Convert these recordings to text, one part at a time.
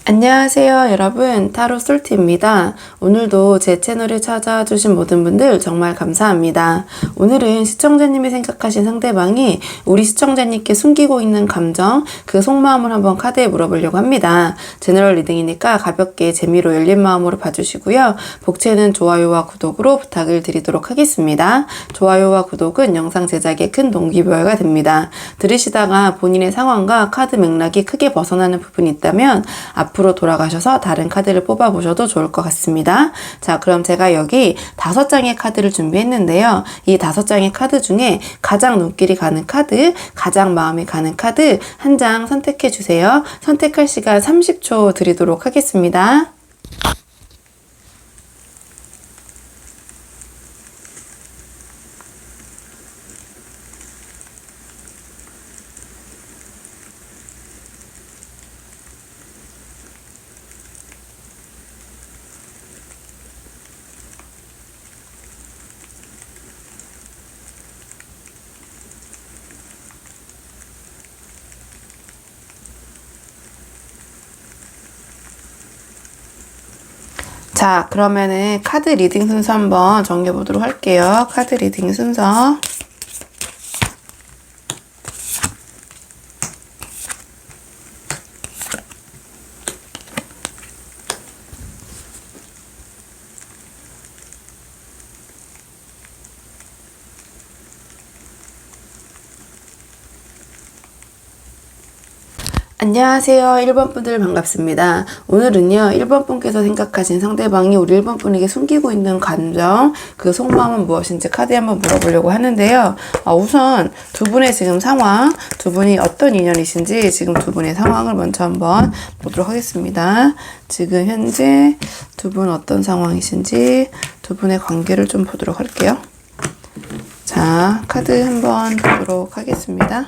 안녕하세요 여러분, 타로 솔티입니다. 오늘도 제 채널에 찾아와 주신 모든 분들 정말 감사합니다. 오늘은 시청자님이 생각하신 상대방이 우리 시청자님께 숨기고 있는 감정, 그 속마음을 한번 카드에 물어보려고 합니다. 제너럴 리딩이니까 가볍게 재미로 열린 마음으로 봐주시고요. 복채는 좋아요와 구독으로 부탁을 드리도록 하겠습니다. 좋아요와 구독은 영상 제작에 큰 동기부여가 됩니다. 들으시다가 본인의 상황과 카드 맥락이 크게 벗어나는 부분이 있다면 앞으로 돌아가셔서 다른 카드를 뽑아보셔도 좋을 것 같습니다. 자, 그럼 제가 여기 5장의 카드를 준비했는데요. 이 5장의 카드 중에 가장 눈길이 가는 카드, 가장 마음이 가는 카드 한 장 선택해 주세요. 선택할 시간 30초 드리도록 하겠습니다. 자, 그러면은 카드 리딩 순서 한번 정해보도록 할게요. 카드 리딩 순서. 안녕하세요. 1번 분들 반갑습니다. 오늘은요, 1번 분께서 생각하신 상대방이 우리 1번 분에게 숨기고 있는 감정, 그 속마음은 무엇인지 카드에 한번 물어보려고 하는데요. 우선 두 분의 지금 상황, 두 분이 어떤 인연이신지 지금 두 분의 상황을 먼저 한번 보도록 하겠습니다. 지금 현재 두 분 어떤 상황이신지 두 분의 관계를 좀 보도록 할게요. 자, 카드 한번 보도록 하겠습니다.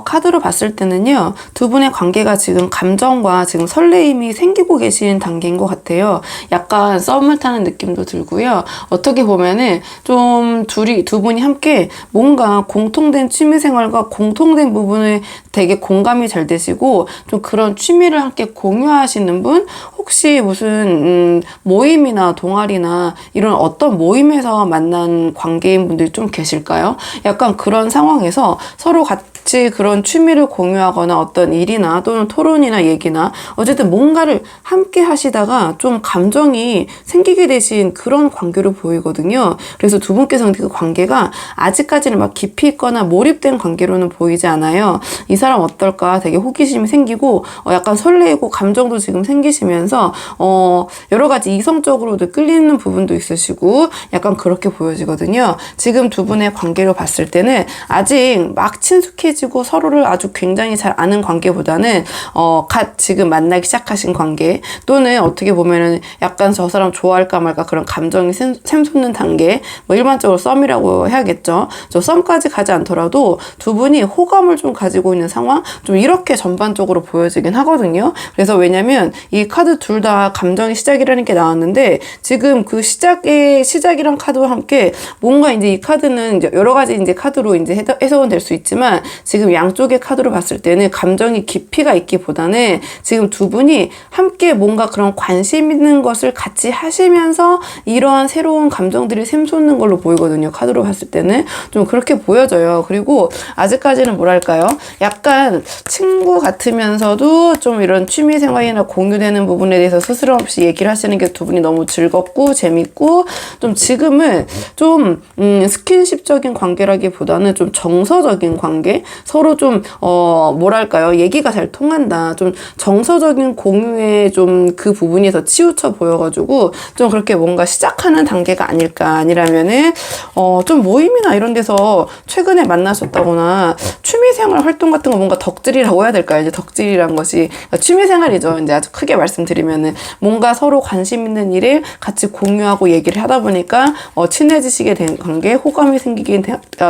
카드로 봤을 때는요, 두 분의 관계가 지금 감정과 지금 설레임이 생기고 계신 단계인 것 같아요. 약간 썸을 타는 느낌도 들고요. 어떻게 보면은 좀 두 분이 함께 뭔가 공통된 취미생활과 공통된 부분에 되게 공감이 잘 되시고, 좀 그런 취미를 함께 공유하시는 분, 혹시 무슨 모임이나 동아리나 이런 어떤 모임에서 만난 관계인 분들이 좀 계실까요? 약간 그런 상황에서 서로 같이 그런 취미를 공유하거나 어떤 일이나 또는 토론이나 얘기나 어쨌든 뭔가를 함께 하시다가 좀 감정이 생기게 되신 그런 관계로 보이거든요. 그래서 두 분께서는 그 관계가 아직까지는 막 깊이 있거나 몰입된 관계로는 보이지 않아요. 이 사람 어떨까 되게 호기심이 생기고 약간 설레이고 감정도 지금 생기시면서 여러 가지 이성적으로도 끌리는 부분도 있으시고 약간 그렇게 보여지거든요. 지금 두 분의 관계로 봤을 때는 아직 막 친숙해지고 서로를 아주 굉장히 잘 아는 관계보다는 지금 만나기 시작하신 관계, 또는 어떻게 보면은 약간 저 사람 좋아할까 말까 그런 감정이 샘솟는 단계, 뭐 일반적으로 썸이라고 해야겠죠. 저 썸까지 가지 않더라도 두 분이 호감을 좀 가지고 있는 상황, 좀 이렇게 전반적으로 보여지긴 하거든요. 그래서 왜냐면 이 카드 둘 다 감정의 시작이라는 게 나왔는데, 지금 그 시작이란 카드와 함께 뭔가 이제 이 카드는 이제 여러 가지 이제 카드로 이제 해석은 될 수 있지만, 지금 양쪽의 카드로 봤을 때는 감정이 깊이가 있기보다는 지금 두 분이 함께 뭔가 그런 관심 있는 것을 같이 하시면서 이러한 새로운 감정들이 샘솟는 걸로 보이거든요. 카드로 봤을 때는 좀 그렇게 보여져요. 그리고 아직까지는 뭐랄까요, 약간 친구 같으면서도 좀 이런 취미생활이나 공유되는 부분에 대해서 스스럼 없이 얘기를 하시는 게 두 분이 너무 즐겁고 재밌고, 좀 지금은 좀 스킨십적인 관계라기보다는 좀 정서적인 관계, 서로 좀 뭐랄까요, 얘기가 잘 통한다, 좀 정서적인 공유에 좀 그 부분이 더 치우쳐 보여가지고 좀 그렇게 뭔가 시작하는 단계가 아닐까. 아니라면은 좀 모임이나 이런 데서 최근에 만나셨다거나 취미생활 활동 같은 거, 뭔가 덕질이라고 해야 될까요? 이제 덕질이란 것이 취미생활이죠. 이제 아주 크게 말씀드리면은 뭔가 서로 관심 있는 일을 같이 공유하고 얘기를 하다 보니까 친해지시게 된 관계, 호감이 생기게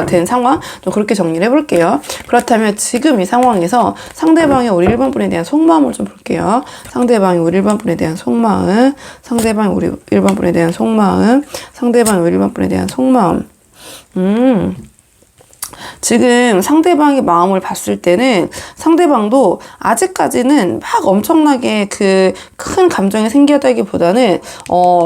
된 상황, 좀 그렇게 정리를 해볼게요. 그렇다면 지금 이 상황에서 상대방의 우리 1번 분에 대한 속마음을 좀 볼게요. 상대방이 우리 1번 분에 대한 속마음, 상대방이 우리 1번 분에 대한 속마음, 상대방이 우리 1번 분에 대한 속마음. 지금 상대방의 마음을 봤을 때는 상대방도 아직까지는 막 엄청나게 그 큰 감정이 생겼다기보다는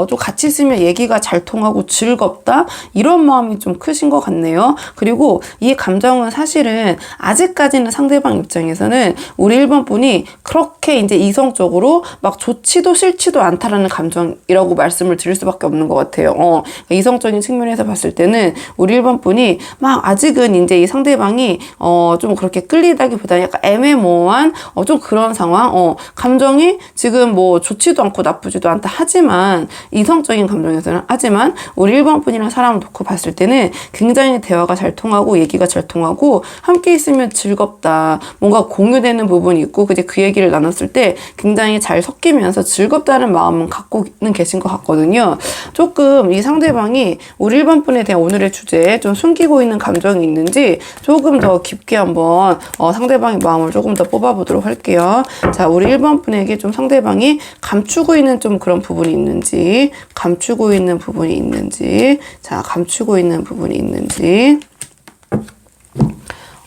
좀 같이 있으면 얘기가 잘 통하고 즐겁다 이런 마음이 좀 크신 것 같네요. 그리고 이 감정은 사실은 아직까지는 상대방 입장에서는 우리 1번 분이 그렇게 이제 이성적으로 막 좋지도 싫지도 않다라는 감정이라고 말씀을 드릴 수밖에 없는 것 같아요. 이성적인 측면에서 봤을 때는 우리 1번 분이 막 아직은 이제 이 상대방이 좀 그렇게 끌리다기보다는 약간 애매모호한 좀 그런 상황. 감정이 지금 뭐 좋지도 않고 나쁘지도 않다 하지만 이성적인 감정에서는 하지만 우리 1번 분이랑 사람을 놓고 봤을 때는 굉장히 대화가 잘 통하고 얘기가 잘 통하고 함께 있으면 즐겁다. 뭔가 공유되는 부분이 있고 그 얘기를 나눴을 때 굉장히 잘 섞이면서 즐겁다는 마음은 갖고는 계신 것 같거든요. 조금 이 상대방이 우리 1번 분에 대한 오늘의 주제에 좀 숨기고 있는 감정이 있는지 조금 더 깊게 한번 상대방의 마음을 조금 더 뽑아보도록 할게요. 자, 우리 1번 분에게 좀 상대방이 감추고 있는 좀 그런 부분이 있는지, 감추고 있는 부분이 있는지, 자, 감추고 있는 부분이 있는지.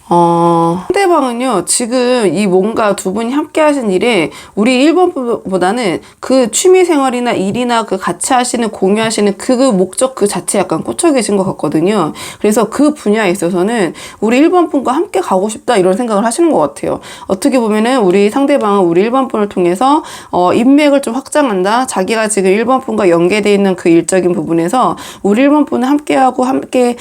상대방은요, 지금 이 뭔가 두 분이 함께 하신 일에 우리 1번보다는 그 취미 생활이나 일이나 그 같이 하시는, 공유하시는 그 목적 그 자체에 약간 꽂혀 계신 것 같거든요. 그래서 그 분야에 있어서는 우리 1번 분과 함께 가고 싶다 이런 생각을 하시는 것 같아요. 어떻게 보면은 우리 상대방은 우리 1번 분을 통해서 인맥을 좀 확장한다. 자기가 지금 1번 분과 연계되어 있는 그 일적인 부분에서 우리 1번 분은 함께하고 함께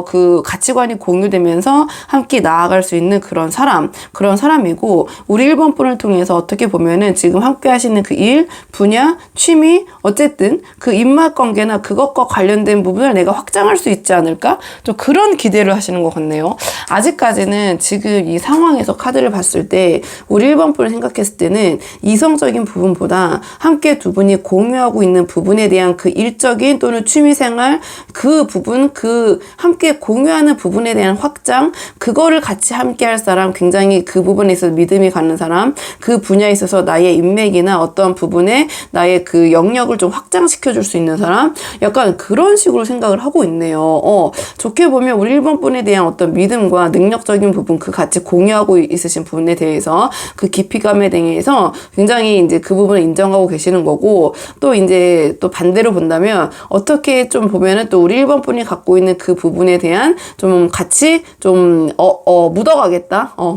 그 가치관이 공유되면서 함께 나아갈 수 있는 그런 사람이고 우리 1번 분을 통해서 어떻게 보면은 지금 함께 하시는 그 일, 분야, 취미 어쨌든 그 인맥 관계나 그것과 관련된 부분을 내가 확장할 수 있지 않을까? 좀 그런 기대를 하시는 것 같네요. 아직까지는 지금 이 상황에서 카드를 봤을 때 우리 1번 분을 생각했을 때는 이성적인 부분보다 함께 두 분이 공유하고 있는 부분에 대한 그 일적인 또는 취미생활 그 부분, 그 함께 공유하는 부분에 대한 확장 그거를 같이 함께 할 사람, 굉장히 그 부분에 있어서 믿음이 가는 사람, 그 분야에 있어서 나의 인맥이나 어떤 부분에 나의 그 영역을 좀 확장시켜 줄 수 있는 사람, 약간 그런 식으로 생각을 하고 있네요. 좋게 보면 우리 1번 분에 대한 어떤 믿음과 능력적인 부분, 그 같이 공유하고 있으신 부분에 대해서 그 깊이감에 대해서 굉장히 이제 그 부분을 인정하고 계시는 거고, 또 이제 또 반대로 본다면 어떻게 좀 보면은 또 우리 1번 분이 갖고 있는 그 부분에 대한 좀 같이 좀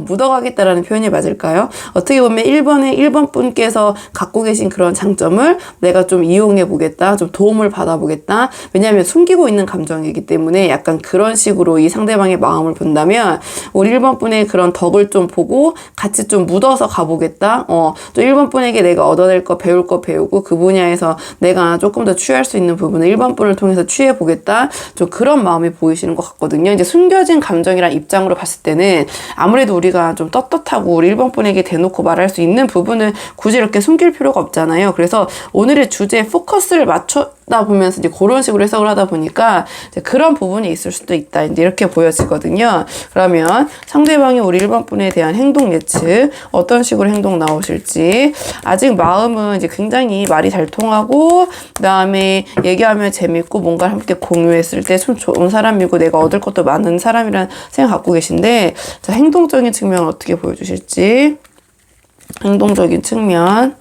묻어가겠다라는 표현이 맞을까요? 어떻게 보면 1번 분께서 갖고 계신 그런 장점을 내가 좀 이용해 보겠다, 좀 도움을 받아보겠다. 왜냐하면 숨기고 있는 감정이기 때문에 약간 그런 식으로 이 상대방의 마음을 본다면 우리 1번 분의 그런 덕을 좀 보고 같이 좀 묻어서 가보겠다. 또 1번 분에게 내가 얻어낼 거, 배울 거 배우고 그 분야에서 내가 조금 더 취할 수 있는 부분을 1번 분을 통해서 취해 보겠다. 좀 그런 마음이 보이시는 것 같거든요. 이제 숨겨진 감정이란 입장으로 봤을 때는 아무래도 우리가 좀 떳떳하고 우리 1번 분에게 대놓고 말할 수 있는 부분을 굳이 이렇게 숨길 필요가 없잖아요. 그래서 오늘의 주제에 포커스를 맞추다 보면서 이제 그런 식으로 해석을 하다 보니까 이제 그런 부분이 있을 수도 있다. 이제 이렇게 보여지거든요. 그러면 상대방이 우리 1번 분에 대한 행동 예측, 어떤 식으로 행동 나오실지, 아직 마음은 이제 굉장히 말이 잘 통하고, 그 다음에 얘기하면 재밌고, 뭔가를 함께 공유했을 때 좀 좋은 사람이고, 내가 얻을 것도 많은 사람이라는 생각 갖고 계신데, 자, 행동적인 측면 어떻게 보여주실지. 행동적인 측면.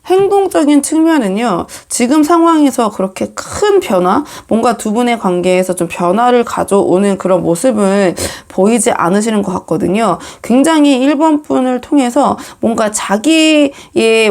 행동적인 측면은요, 지금 상황에서 그렇게 큰 변화, 뭔가 두 분의 관계에서 좀 변화를 가져오는 그런 모습을 보이지 않으시는 것 같거든요. 굉장히 1번 분을 통해서 뭔가 자기의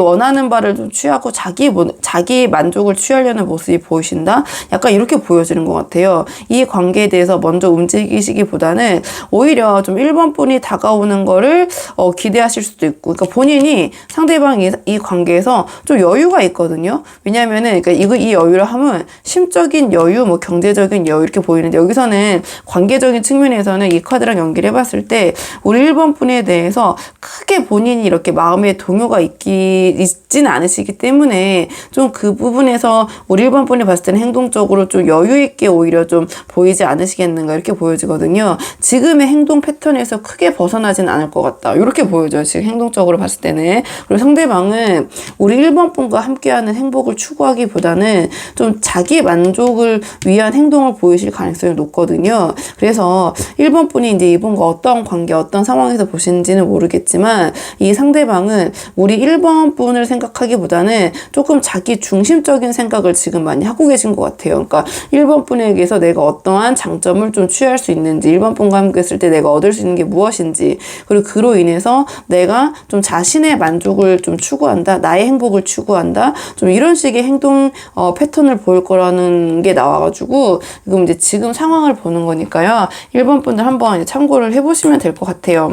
원하는 바를 좀 취하고 자기 만족을 취하려는 모습이 보이신다? 약간 이렇게 보여지는 것 같아요. 이 관계에 대해서 먼저 움직이시기보다는 오히려 좀 1번 분이 다가오는 거를 기대하실 수도 있고, 그러니까 본인이 상대방이 이 관계에서 좀 여유가 있거든요. 왜냐하면은 그러니까 이 여유를 하면 심적인 여유, 뭐 경제적인 여유 이렇게 보이는데, 여기서는 관계적인 측면에서는 이 카드랑 연기를 해봤을 때 우리 1번 분에 대해서 크게 본인이 이렇게 마음의 동요가 있지는 않으시기 때문에 좀 그 부분에서 우리 1번 분이 봤을 때는 행동적으로 좀 여유 있게 오히려 좀 보이지 않으시겠는가 이렇게 보여지거든요. 지금의 행동 패턴에서 크게 벗어나진 않을 것 같다. 이렇게 보여져요. 지금 행동적으로 봤을 때는. 그리고 상대방은 우리 우리 1번 분과 함께하는 행복을 추구하기보다는 좀 자기 만족을 위한 행동을 보이실 가능성이 높거든요. 그래서 1번 분이 이제 이분과 어떤 관계, 어떤 상황에서 보시는지는 모르겠지만 이 상대방은 우리 1번 분을 생각하기보다는 조금 자기 중심적인 생각을 지금 많이 하고 계신 것 같아요. 그러니까 1번 분에게서 내가 어떠한 장점을 좀 취할 수 있는지, 1번 분과 함께 했을 때 내가 얻을 수 있는 게 무엇인지, 그리고 그로 인해서 내가 좀 자신의 만족을 좀 추구한다, 나의 행복을 추구한다, 좀 이런 식의 행동 패턴을 보일 거라는 게 나와가지고 지금 이제 지금 상황을 보는 거니까요. 1번 분들 한번 이제 참고를 해보시면 될 것 같아요.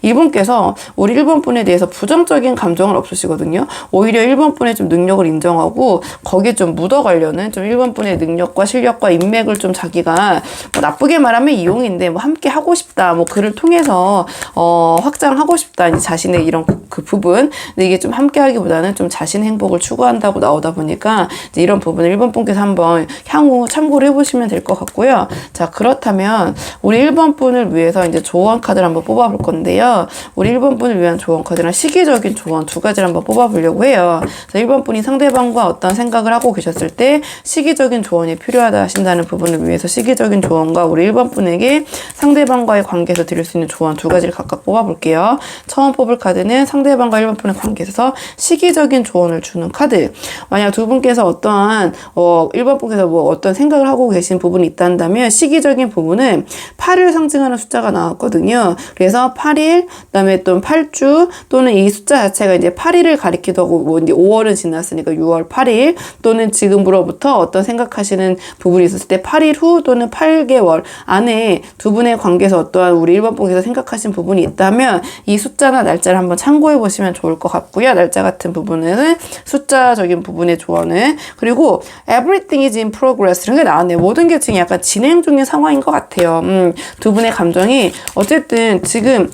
이분께서 우리 1번 분에 대해서 부정적인 감정은 없으시거든요. 오히려 1번 분의 좀 능력을 인정하고 거기에 좀 묻어가려는 좀 1번 분의 능력과 실력과 인맥을 좀 자기가 뭐 나쁘게 말하면 이용인데 뭐 함께 하고 싶다, 뭐 그를 통해서 확장하고 싶다, 이제 자신의 이런 그 부분. 근데 이게 좀 함께 하기보다는 좀 자신 행복을 추구한다고 나오다 보니까 이제 이런 부분을 1번 분께서 한번 향후 참고를 해보시면 될 것 같고요. 자, 그렇다면 우리 1번 분을 위해서 이제 조언 카드를 한번 뽑아볼 건데요. 우리 1번 분을 위한 조언 카드랑 시기적인 조언 두 가지를 한번 뽑아보려고 해요. 그래서 1번 분이 상대방과 어떤 생각을 하고 계셨을 때 시기적인 조언이 필요하다 하신다는 부분을 위해서 시기적인 조언과 우리 1번 분에게 상대방과의 관계에서 드릴 수 있는 조언 두 가지를 각각 뽑아볼게요. 처음 뽑을 카드는 상대방과 1번 분의 관계에서 시기적인 조언을 주는 카드. 만약 두 분께서 어떠한 1번 분께서 뭐 어떤 생각을 하고 계신 부분이 있다면 시기적인 부분은 8을 상징하는 숫자가 나왔거든요. 그래서 8일, 그다음에 또 8주, 또는 이 숫자 자체가 이제 8일을 가리키도 하고, 뭐 이제 5월은 지났으니까 6월 8일, 또는 지금으로부터 어떤 생각하시는 부분이 있었을 때 8일 후 또는 8개월 안에 두 분의 관계에서 어떠한 우리 1번 분께서 생각하신 부분이 있다면 이 숫자나 날짜를 한번 참고해 보시면 좋을 것 같고요. 날짜 같은 부분은 숫자적인 부분의 조언은, 그리고 everything is in progress 이런 게 나왔네요. 모든 게 지금 약간 진행 중인 상황인 것 같아요. 두 분의 감정이 어쨌든 지금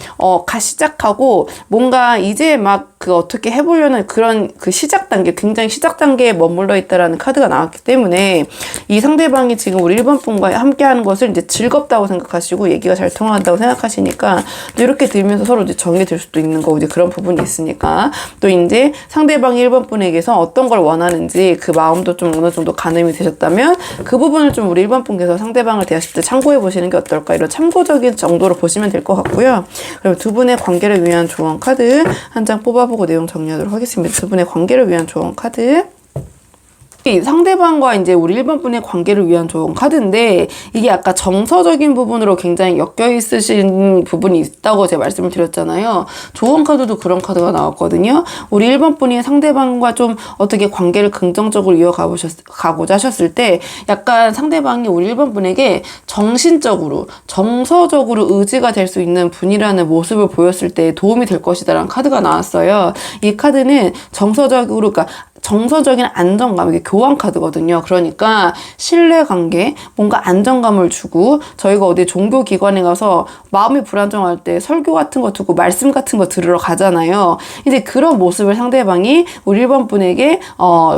시작하고 뭔가 이제 막 그 어떻게 해보려는 그런 그 시작 단계, 굉장히 시작 단계에 머물러 있다라는 카드가 나왔기 때문에 이 상대방이 지금 우리 1번 분과 함께 하는 것을 이제 즐겁다고 생각하시고 얘기가 잘 통한다고 생각하시니까 또 이렇게 들면서 서로 이제 정이 들 수도 있는 거고, 이제 그런 부분이 있으니까 또 이제 상대방이 1번 분에게서 어떤 걸 원하는지 그 마음도 좀 어느 정도 가늠이 되셨다면 그 부분을 좀 우리 1번 분께서 상대방을 대하실 때 참고해 보시는 게 어떨까, 이런 참고적인 정도로 보시면 될 것 같고요. 그럼 두 분의 관계를 위한 조언 카드 한 장 뽑아보고 내용 정리하도록 하겠습니다. 두 분의 관계를 위한 조언 카드. 이 상대방과 이제 우리 1번 분의 관계를 위한 조언 카드인데, 이게 아까 정서적인 부분으로 굉장히 엮여 있으신 부분이 있다고 제가 말씀을 드렸잖아요. 조언 카드도 그런 카드가 나왔거든요. 우리 1번 분이 상대방과 좀 어떻게 관계를 긍정적으로 가고자 하셨을 때 약간 상대방이 우리 1번 분에게 정신적으로, 정서적으로 의지가 될 수 있는 분이라는 모습을 보였을 때 도움이 될 것이다라는 카드가 나왔어요. 이 카드는 정서적으로, 그러니까 정서적인 안정감, 이게 교환 카드거든요. 그러니까 신뢰관계, 뭔가 안정감을 주고, 저희가 어디 종교기관에 가서 마음이 불안정할 때 설교 같은 거 듣고 말씀 같은 거 들으러 가잖아요. 이제 그런 모습을 상대방이 우리 1번 분에게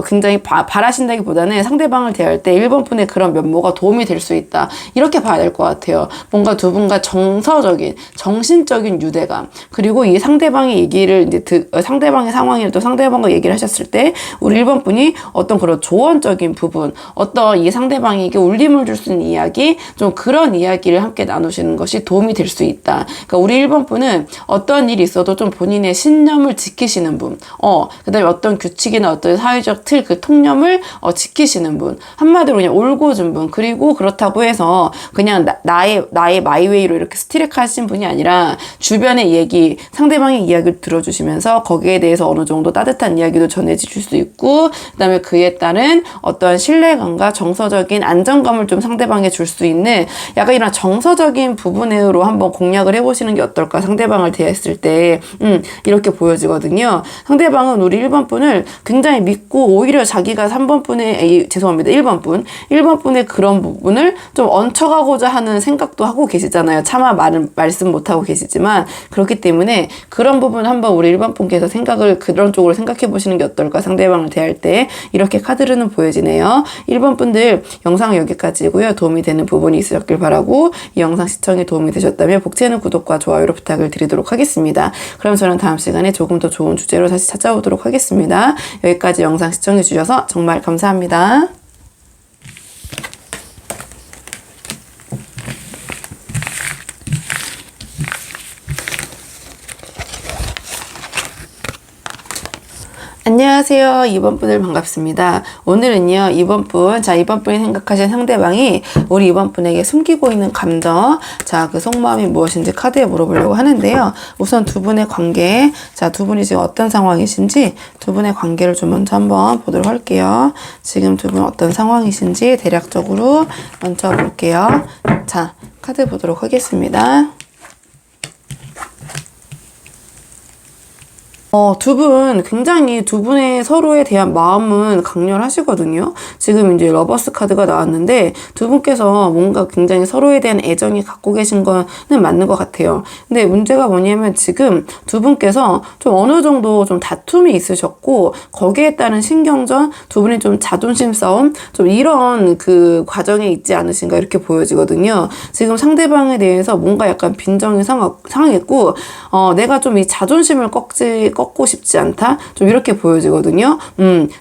굉장히 바라신다기보다는 상대방을 대할 때 1번 분의 그런 면모가 도움이 될 수 있다, 이렇게 봐야 될 것 같아요. 뭔가 두 분과 정서적인, 정신적인 유대감, 그리고 이 상대방의 얘기를 이제 상대방의 상황이나 또 상대방과 얘기를 하셨을 때 우리 1번 분이 어떤 그런 조언적인 부분, 어떤 이 상대방에게 울림을 줄 수 있는 이야기, 좀 그런 이야기를 함께 나누시는 것이 도움이 될 수 있다. 그러니까 우리 1번 분은 어떤 일이 있어도 좀 본인의 신념을 지키시는 분, 그 다음에 어떤 규칙이나 어떤 사회적 틀, 그 통념을 지키시는 분, 한마디로 그냥 올곧은 분, 그리고 그렇다고 해서 그냥 나의 마이웨이로 이렇게 스트릭하신 분이 아니라 주변의 얘기, 상대방의 이야기를 들어주시면서 거기에 대해서 어느 정도 따뜻한 이야기도 전해주실 수 있고, 그 다음에 그에 따른 어떤 신뢰감과 정서적인 안정감을 좀 상대방에 줄 수 있는 약간 이런 정서적인 부분으로 한번 공략을 해보시는 게 어떨까. 상대방을 대했을 때 이렇게 보여지거든요. 상대방은 우리 1번 분을 굉장히 믿고 오히려 자기가 3번 분의 1번 분의 그런 부분을 좀 얹혀가고자 하는 생각도 하고 계시잖아요. 차마 말씀 못하고 계시지만, 그렇기 때문에 그런 부분 한번 우리 1번 분께서 그런 쪽으로 생각해 보시는 게 어떨까. 상대방 상대방을 대할 때 이렇게 카드로는 보여지네요. 1번 분들 영상 여기까지고요. 도움이 되는 부분이 있으셨길 바라고 이 영상 시청에 도움이 되셨다면 복채는 구독과 좋아요로 부탁을 드리도록 하겠습니다. 그럼 저는 다음 시간에 조금 더 좋은 주제로 다시 찾아오도록 하겠습니다. 여기까지 영상 시청해 주셔서 정말 감사합니다. 안녕하세요. 2번 분들 반갑습니다. 오늘은요, 2번 분, 자, 2번 분이 생각하신 상대방이 우리 2번 분에게 숨기고 있는 감정, 자, 그 속마음이 무엇인지 카드에 물어보려고 하는데요. 우선 두 분의 관계, 자, 두 분이 지금 어떤 상황이신지 두 분의 관계를 좀 먼저 한번 보도록 할게요. 지금 두 분 어떤 상황이신지 대략적으로 먼저 볼게요. 자, 카드 보도록 하겠습니다. 두 분 굉장히 두 분의 서로에 대한 마음은 강렬하시거든요. 지금 이제 러버스 카드가 나왔는데 두 분께서 뭔가 굉장히 서로에 대한 애정이 갖고 계신 거는 맞는 것 같아요. 근데 문제가 뭐냐면 지금 두 분께서 좀 어느 정도 좀 다툼이 있으셨고 거기에 따른 신경전, 두 분이 좀 자존심 싸움, 좀 이런 그 과정에 있지 않으신가 이렇게 보여지거든요. 지금 상대방에 대해서 뭔가 약간 빈정이 상했고 내가 좀 이 자존심을 꺾고 싶지 않다? 좀 이렇게 보여지거든요.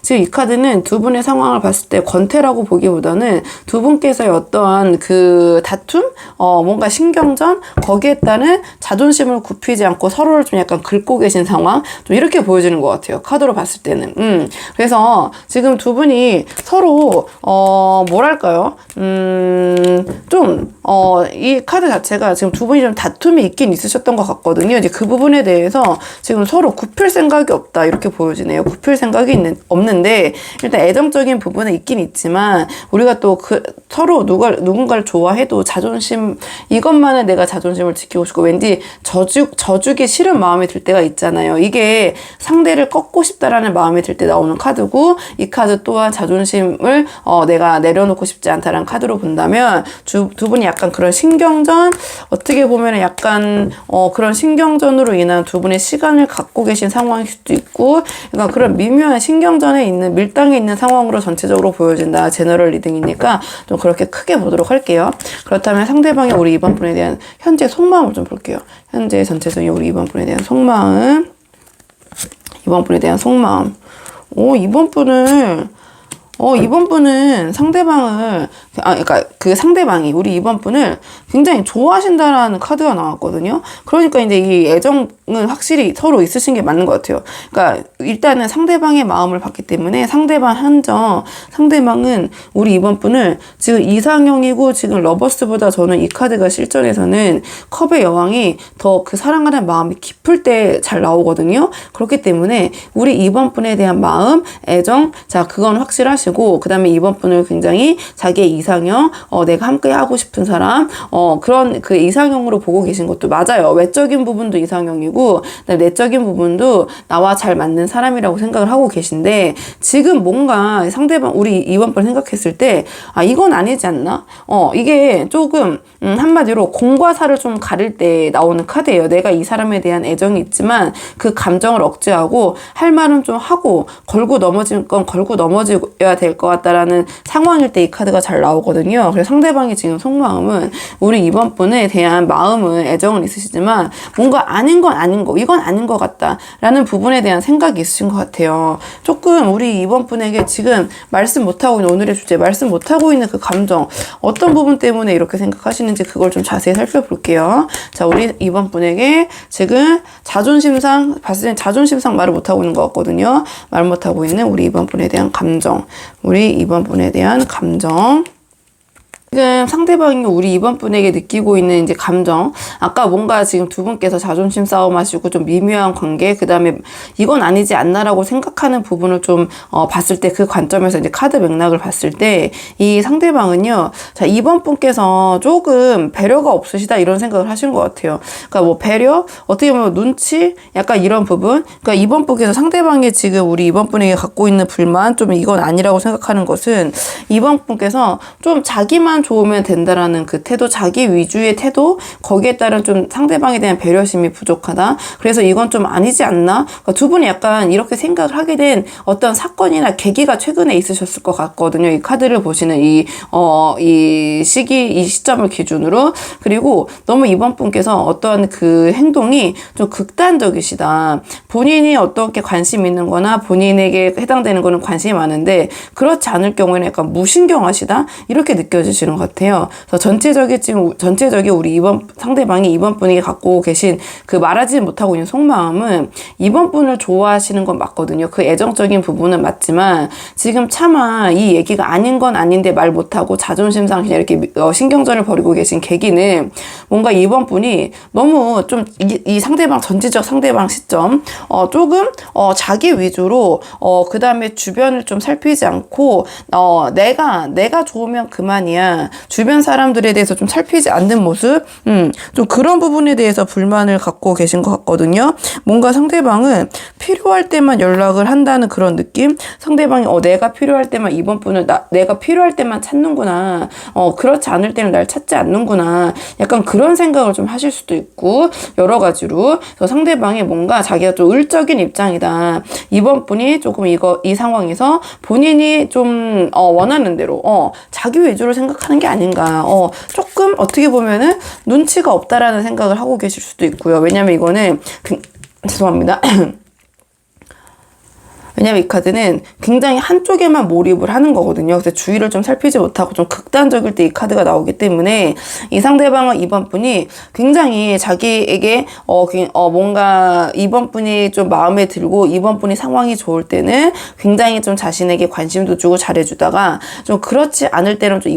지금 이 카드는 두 분의 상황을 봤을 때 권태라고 보기보다는 두 분께서의 어떠한 그 다툼? 뭔가 신경전? 거기에 따른 자존심을 굽히지 않고 서로를 좀 약간 긁고 계신 상황? 좀 이렇게 보여지는 것 같아요. 카드로 봤을 때는. 그래서 지금 두 분이 서로, 뭐랄까요? 이 카드 자체가 지금 두 분이 좀 다툼이 있긴 있으셨던 것 같거든요. 이제 그 부분에 대해서 지금 서로 굽힐 생각이 없다 이렇게 보여지네요. 굽힐 생각이 없는데 일단 애정적인 부분은 있긴 있지만 우리가 또 서로 누군가를 좋아해도 자존심 이것만은 내가 자존심을 지키고 싶고 왠지 져주기 싫은 마음이 들 때가 있잖아요. 이게 상대를 꺾고 싶다라는 마음이 들 때 나오는 카드고 이 카드 또한 자존심을 내가 내려놓고 싶지 않다라는 카드로 본다면 두 분이 약간 그런 신경전 어떻게 보면 약간 그런 신경전으로 인한 두 분의 시간을 갖고 계신 상황일 수도 있고 그러니까 그런 미묘한 신경전에 있는 밀당에 있는 상황으로 전체적으로 보여진다. 제너럴 리딩이니까 좀 그렇게 크게 보도록 할게요. 그렇다면 상대방의 우리 2번 분에 대한 현재 속마음을 좀 볼게요. 현재 전체적인 우리 2번 분에 대한 속마음 2번 분에 대한 속마음 2번 분은 상대방을, 그러니까 그 상대방이 우리 2번 분을 굉장히 좋아하신다라는 카드가 나왔거든요. 그러니까 이제 이 애정은 확실히 서로 있으신 게 맞는 것 같아요. 그러니까 일단은 상대방의 마음을 봤기 때문에 상대방 상대방은 우리 2번 분을 지금 이상형이고 지금 러버스보다 저는 이 카드가 실전에서는 컵의 여왕이 더 그 사랑하는 마음이 깊을 때 잘 나오거든요. 그렇기 때문에 우리 2번 분에 대한 마음, 애정, 자, 그건 확실하시고, 그 다음에 2번 분을 굉장히 자기의 이상형, 내가 함께 하고 싶은 사람, 그런 그 이상형으로 보고 계신 것도 맞아요. 외적인 부분도 이상형이고, 그다음에 내적인 부분도 나와 잘 맞는 사람이라고 생각을 하고 계신데, 지금 뭔가 상대방, 우리 2번 분 생각했을 때, 이건 아니지 않나? 이게 조금, 한마디로 공과 사를 좀 가릴 때 나오는 카드예요. 내가 이 사람에 대한 애정이 있지만 그 감정을 억제하고 할 말은 좀 하고 걸고 넘어질 건 걸고 넘어져야 될 것 같다라는 상황일 때 이 카드가 잘 나오거든요. 그래서 상대방이 지금 속마음은 우리 2번 분에 대한 마음은 애정은 있으시지만 뭔가 아닌 건 아닌 거, 이건 아닌 것 같다라는 부분에 대한 생각이 있으신 것 같아요. 조금 우리 2번 분에게 지금 말씀 못하고 있는 오늘의 주제, 말씀 못하고 있는 그 감정, 어떤 부분 때문에 이렇게 생각하시는지 그걸 좀 자세히 살펴볼게요. 자, 우리 2번 분에게 지금 자존심상, 봤을 땐 자존심상 말을 못하고 있는 것 같거든요. 말 못하고 있는 우리 2번 분에 대한 감정, 우리 2번 분에 대한 감정. 지금 상대방이 우리 2번 분에게 느끼고 있는 이제 감정, 아까 뭔가 지금 두 분께서 자존심 싸움 하시고 좀 미묘한 관계, 그 다음에 이건 아니지 않나라고 생각하는 부분을 좀 봤을 때 그 관점에서 이제 카드 맥락을 봤을 때 이 상대방은요 자, 2번 분께서 조금 배려가 없으시다 이런 생각을 하시는 것 같아요. 그러니까 뭐 배려, 어떻게 보면 눈치, 약간 이런 부분. 그러니까 2번 분께서 상대방이 지금 우리 2번 분에게 갖고 있는 불만, 좀 이건 아니라고 생각하는 것은 2번 분께서 좀 자기만 좋으면 된다라는 그 태도, 자기 위주의 태도, 거기에 따른 좀 상대방에 대한 배려심이 부족하다. 그래서 이건 좀 아니지 않나? 그러니까 두 분이 약간 이렇게 생각을 하게 된 어떤 사건이나 계기가 최근에 있으셨을 것 같거든요. 이 카드를 보시는 이 시기, 이 시점을 기준으로. 그리고 너무 이번 분께서 어떤 그 행동이 좀 극단적이시다. 본인이 어떻게 관심 있는 거나 본인에게 해당되는 거는 관심이 많은데 그렇지 않을 경우에는 약간 무신경하시다? 이렇게 느껴지시는 것 같아요. 그래서 전체적인 우리 이번 상대방이 이번 분에게 갖고 계신 그 말하지 못하고 있는 속마음은 이번 분을 좋아하시는 건 맞거든요. 그 애정적인 부분은 맞지만 지금 차마 이 얘기가 아닌 건 아닌데 말 못하고 자존심 상실에 이렇게 신경전을 벌이고 계신 계기는 뭔가 이번 분이 너무 좀 이 상대방 전체적 상대방 시점 조금 자기 위주로 그 다음에 주변을 좀 살피지 않고 내가 좋으면 그만이야. 주변 사람들에 대해서 좀 살피지 않는 모습, 좀 그런 부분에 대해서 불만을 갖고 계신 것 같거든요. 뭔가 상대방은 필요할 때만 연락을 한다는 그런 느낌? 상대방이 내가 필요할 때만 이번 분을 내가 필요할 때만 찾는구나. 그렇지 않을 때는 날 찾지 않는구나. 약간 그런 생각을 좀 하실 수도 있고 여러 가지로 그래서 상대방이 뭔가 자기가 좀 을적인 입장이다. 이번 분이 조금 이 상황에서 본인이 좀 원하는 대로 자기 위주로 생각하는 게 아닌가. 조금 어떻게 보면은 눈치가 없다라는 생각을 하고 계실 수도 있고요. 왜냐면 이거는 죄송합니다. 왜냐면 이 카드는 굉장히 한쪽에만 몰입을 하는 거거든요. 그래서 주위를 좀 살피지 못하고 좀 극단적일 때 이 카드가 나오기 때문에 이 상대방은 이번 분이 굉장히 자기에게 뭔가 이번 분이 좀 마음에 들고 이번 분이 상황이 좋을 때는 굉장히 좀 자신에게 관심도 주고 잘해주다가 좀 그렇지 않을 때는 좀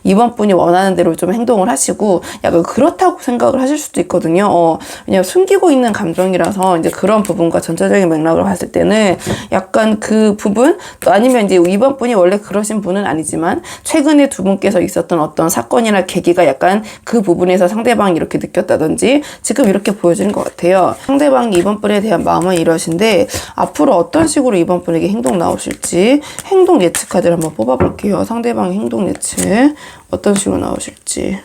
이번 분이 원하는 대로 좀 행동을 하시고 약간 그렇다고 생각을 하실 수도 있거든요. 왜냐면 숨기고 있는 감정이라서 이제 그런 부분과 전체적인 맥락을 봤을 때는 약간 그 부분 아니면 이제 이번 분이 원래 그러신 분은 아니지만 최근에 두 분께서 있었던 어떤 사건이나 계기가 약간 그 부분에서 상대방이 이렇게 느꼈다든지 지금 이렇게 보여지는 것 같아요. 상대방이 이번 분에 대한 마음은 이러신데 앞으로 어떤 식으로 이번 분에게 행동 나오실지 행동 예측 카드를 한번 뽑아볼게요. 상대방의 행동 예측 어떤 식으로 나오실지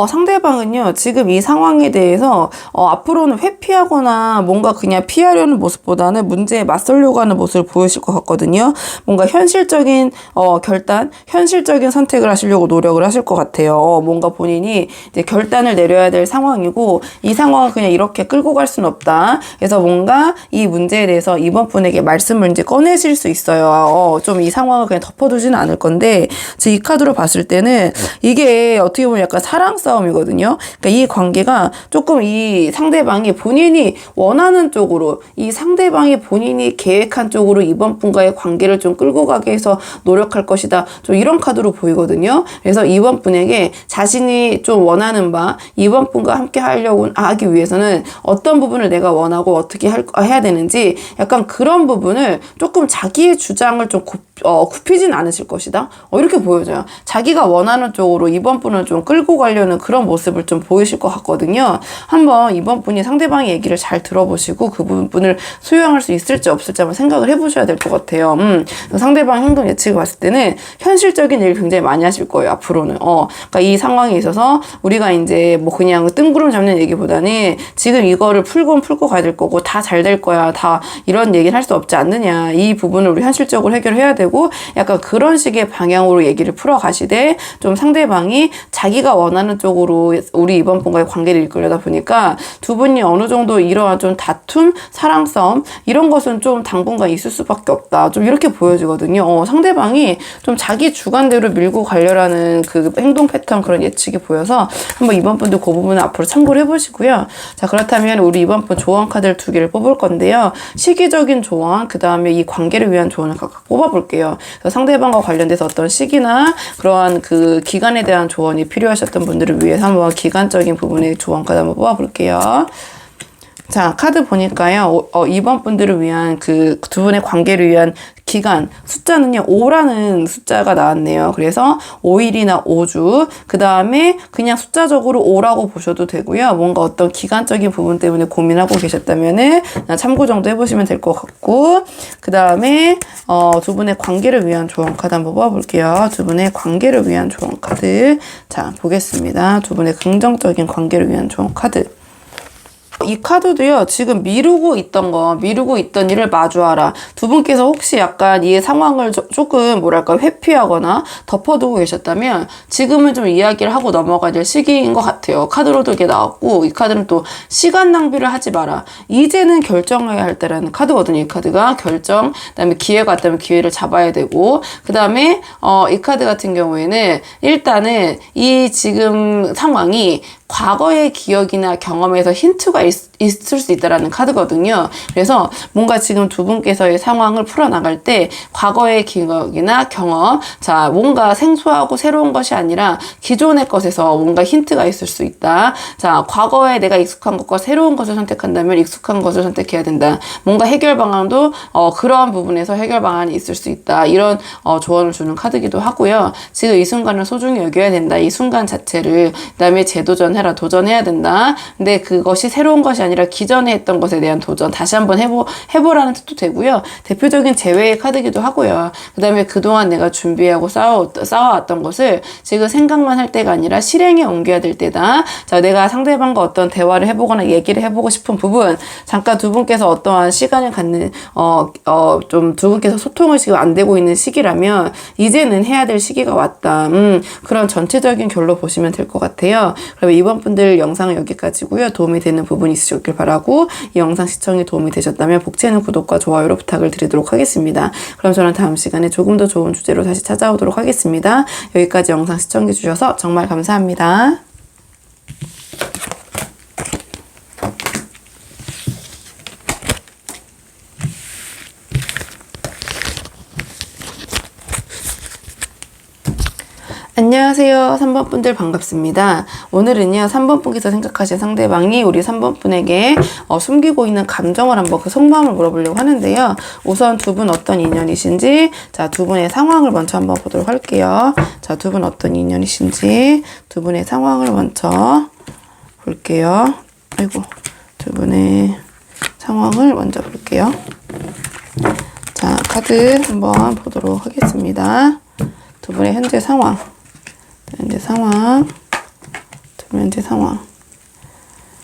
상대방은요, 지금 이 상황에 대해서, 앞으로는 회피하거나 뭔가 그냥 피하려는 모습보다는 문제에 맞서려고 하는 모습을 보이실 것 같거든요. 뭔가 현실적인, 현실적인 선택을 하시려고 노력을 하실 것 같아요. 뭔가 본인이 이제 결단을 내려야 될 상황이고, 이 상황을 그냥 이렇게 끌고 갈 수는 없다. 그래서 뭔가 이 문제에 대해서 이번 분에게 말씀을 이제 꺼내실 수 있어요. 좀 이 상황을 그냥 덮어두지는 않을 건데, 지금 이 카드로 봤을 때는 이게 어떻게 보면 약간 사랑 싸움이거든요. 그러니까 이 관계가 조금 이 상대방이 본인이 원하는 쪽으로 이 상대방이 본인이 계획한 쪽으로 이번 분과의 관계를 좀 끌고 가게 해서 노력할 것이다. 좀 이런 카드로 보이거든요. 그래서 이번 분에게 자신이 좀 원하는 바 이번 분과 함께 하기 위해서는 어떤 부분을 내가 원하고 어떻게 해야 되는지 약간 그런 부분을 조금 자기의 주장을 좀 굽히진 않으실 것이다. 이렇게 보여져요. 자기가 원하는 쪽으로 이번 분을 좀 끌고 가려는 그런 모습을 좀 보이실 것 같거든요. 한번 이번 분이 상대방의 얘기를 잘 들어보시고 그 부분을 수용할 수 있을지 없을지 한번 생각을 해보셔야 될 것 같아요. 상대방 행동 예측을 봤을 때는 현실적인 일을 굉장히 많이 하실 거예요. 앞으로는. 그러니까 이 상황에 있어서 우리가 이제 뭐 그냥 뜬구름 잡는 얘기보다는 지금 이거를 풀고 가야 될 거고 다 잘 될 거야. 다 이런 얘기를 할 수 없지 않느냐. 이 부분을 우리 현실적으로 해결해야 되고 약간 그런 식의 방향으로 얘기를 풀어가시되 좀 상대방이 자기가 원하는 쪽으로 우리 이번 분과의 관계를 이끌려다 보니까 두 분이 어느 정도 이러한 좀 다툼, 사랑 싸움 이런 것은 좀 당분간 있을 수밖에 없다. 좀 이렇게 보여지거든요. 상대방이 좀 자기 주관대로 밀고 가려라는 그 행동 패턴 그런 예측이 보여서 한번 이번 분도 그 부분을 앞으로 참고를 해보시고요. 자, 그렇다면 우리 이번 분 조언 카드를 2개를 뽑을 건데요. 시기적인 조언, 그 다음에 이 관계를 위한 조언을 각각 뽑아볼게요. 그래서 상대방과 관련돼서 어떤 시기나 그러한 그 기간에 대한 조언이 필요하셨던 분들을 위해서 한번 기간적인 부분의 조언 카드 한번 뽑아볼게요. 자, 카드 보니까요, 이번 분들을 위한 그 두 분의 관계를 위한 기간, 숫자는요, 5라는 숫자가 나왔네요. 그래서 5일이나 5주, 그 다음에 그냥 숫자적으로 5라고 보셔도 되고요. 뭔가 어떤 기간적인 부분 때문에 고민하고 계셨다면은 참고 정도 해보시면 될 것 같고, 그 다음에, 두 분의 관계를 위한 조언 카드 한번 뽑아볼게요. 두 분의 관계를 위한 조언 카드. 자, 보겠습니다. 두 분의 긍정적인 관계를 위한 조언 카드. 이 카드도요, 지금 미루고 있던 일을 마주하라. 두 분께서 혹시 약간 이 상황을 조금 뭐랄까 회피하거나 덮어두고 계셨다면 지금은 좀 이야기를 하고 넘어가야 될 시기인 것 같아요. 카드로도 이게 나왔고, 이 카드는 또 시간 낭비를 하지 마라. 이제는 결정해야 할 때라는 카드거든요. 이 카드가 결정, 그다음에 기회가 있다면 기회를 잡아야 되고, 그다음에 이 카드 같은 경우에는 일단은 이 지금 상황이 과거의 기억이나 경험에서 힌트가 있을 수 있다라는 카드거든요. 그래서 뭔가 지금 두 분께서의 상황을 풀어나갈 때 과거의 기억이나 경험, 자, 뭔가 생소하고 새로운 것이 아니라 기존의 것에서 뭔가 힌트가 있을 수 있다. 자, 과거에 내가 익숙한 것과 새로운 것을 선택한다면 익숙한 것을 선택해야 된다. 뭔가 해결 방안도 그러한 부분에서 해결 방안이 있을 수 있다. 이런 조언을 주는 카드기도 하고요. 지금 이 순간을 소중히 여겨야 된다. 이 순간 자체를, 그다음에 재도전해라. 도전해야 된다. 근데 그것이 새로운 것이 아니라 기존에 했던 것에 대한 도전, 다시 한번 해보라는 뜻도 되고요. 대표적인 재회의 카드기도 하고요. 그 다음에 그동안 내가 준비하고 쌓아왔던 것을 지금 생각만 할 때가 아니라 실행에 옮겨야 될 때다. 자, 내가 상대방과 어떤 대화를 해보거나 얘기를 해보고 싶은 부분, 잠깐 두 분께서 어떠한 시간을 갖는, 좀 두 분께서 소통을 지금 안 되고 있는 시기라면 이제는 해야 될 시기가 왔다. 그런 전체적인 결로 보시면 될 것 같아요. 그러면 이번 분들 영상은 여기까지고요. 도움이 되는 부분이 있으셨길 바라고, 이 영상 시청에 도움이 되셨다면 복채는 구독과 좋아요로 부탁을 드리도록 하겠습니다. 그럼 저는 다음 시간에 조금 더 좋은 주제로 다시 찾아오도록 하겠습니다. 여기까지 영상 시청해 주셔서 정말 감사합니다. 안녕하세요. 3번 분들 반갑습니다. 오늘은요, 3번 분께서 생각하신 상대방이 우리 3번 분에게 숨기고 있는 감정을 한번 그 속마음을 물어보려고 하는데요. 우선 두 분 어떤 인연이신지, 자, 두 분의 상황을 먼저 한번 보도록 할게요. 자, 두 분 어떤 인연이신지, 두 분의 상황을 먼저 볼게요. 아이고, 두 분의 상황을 먼저 볼게요. 자, 카드 한번 보도록 하겠습니다. 두 분의 현재 상황.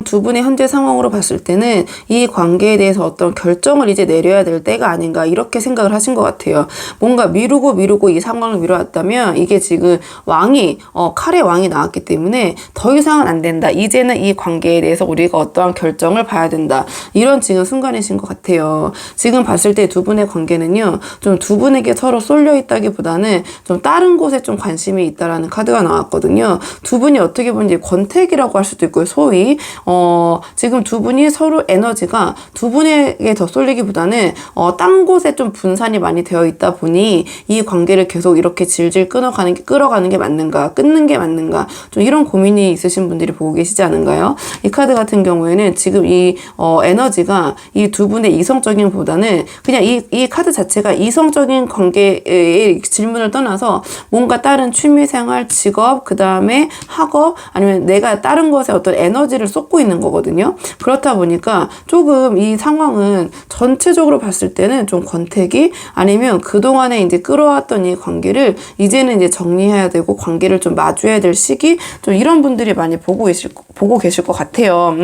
두 분의 현재 상황으로 봤을 때는 이 관계에 대해서 어떤 결정을 이제 내려야 될 때가 아닌가, 이렇게 생각을 하신 것 같아요. 뭔가 미루고 이 상황을 미뤄왔다면 이게 지금 칼의 왕이 나왔기 때문에 더 이상은 안 된다. 이제는 이 관계에 대해서 우리가 어떠한 결정을 봐야 된다. 이런 지금 순간이신 것 같아요. 지금 봤을 때 두 분의 관계는요, 좀 두 분에게 서로 쏠려 있다기보다는 좀 다른 곳에 좀 관심이 있다라는 카드가 나왔거든요. 두 분이 어떻게 보면 이제 권태기라고 할 수도 있고요. 소위 지금 두 분이 서로 에너지가 두 분에게 더 쏠리기보다는 딴 곳에 좀 분산이 많이 되어 있다 보니 이 관계를 계속 이렇게 질질 끌어가는 게 맞는가, 끊는 게 맞는가, 좀 이런 고민이 있으신 분들이 보고 계시지 않은가요? 이 카드 같은 경우에는 지금 이 에너지가 이 두 분의 이성적인보다는 그냥 이 카드 자체가 이성적인 관계의 질문을 떠나서 뭔가 다른 취미생활, 직업, 그 다음에 학업, 아니면 내가 다른 것에 어떤 에너지를 쏟고 있는 거거든요. 그렇다 보니까 조금 이 상황은 전체적으로 봤을 때는 좀 권태기, 아니면 그동안에 이제 끌어왔던 이 관계를 이제는 이제 정리해야 되고 관계를 좀 마주해야 될 시기, 좀 이런 분들이 많이 보고 계실 것 같아요.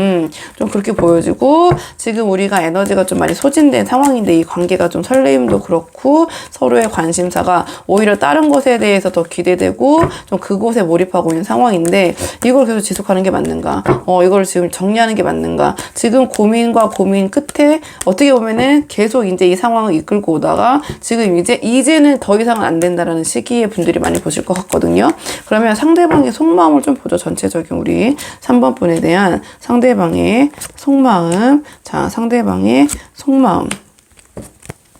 좀 그렇게 보여지고, 지금 우리가 에너지가 좀 많이 소진된 상황인데 이 관계가 좀 설레임도 그렇고 서로의 관심사가 오히려 다른 것에 대해서 더 기대되고 좀 그곳에 몰입하고 있는 상황인데, 이걸 계속 지속하는 게 맞는가? 이걸 지금 정리하는 게 맞는가? 지금 고민과 고민 끝에 어떻게 보면은 계속 이제 이 상황을 이끌고 오다가 지금 이제는 더 이상은 안 된다라는 시기에 분들이 많이 보실 것 같거든요. 그러면 상대방의 속마음을 좀 보죠. 전체적인 우리 3번 분에 대한 상대방의 속마음. 자, 상대방의 속마음.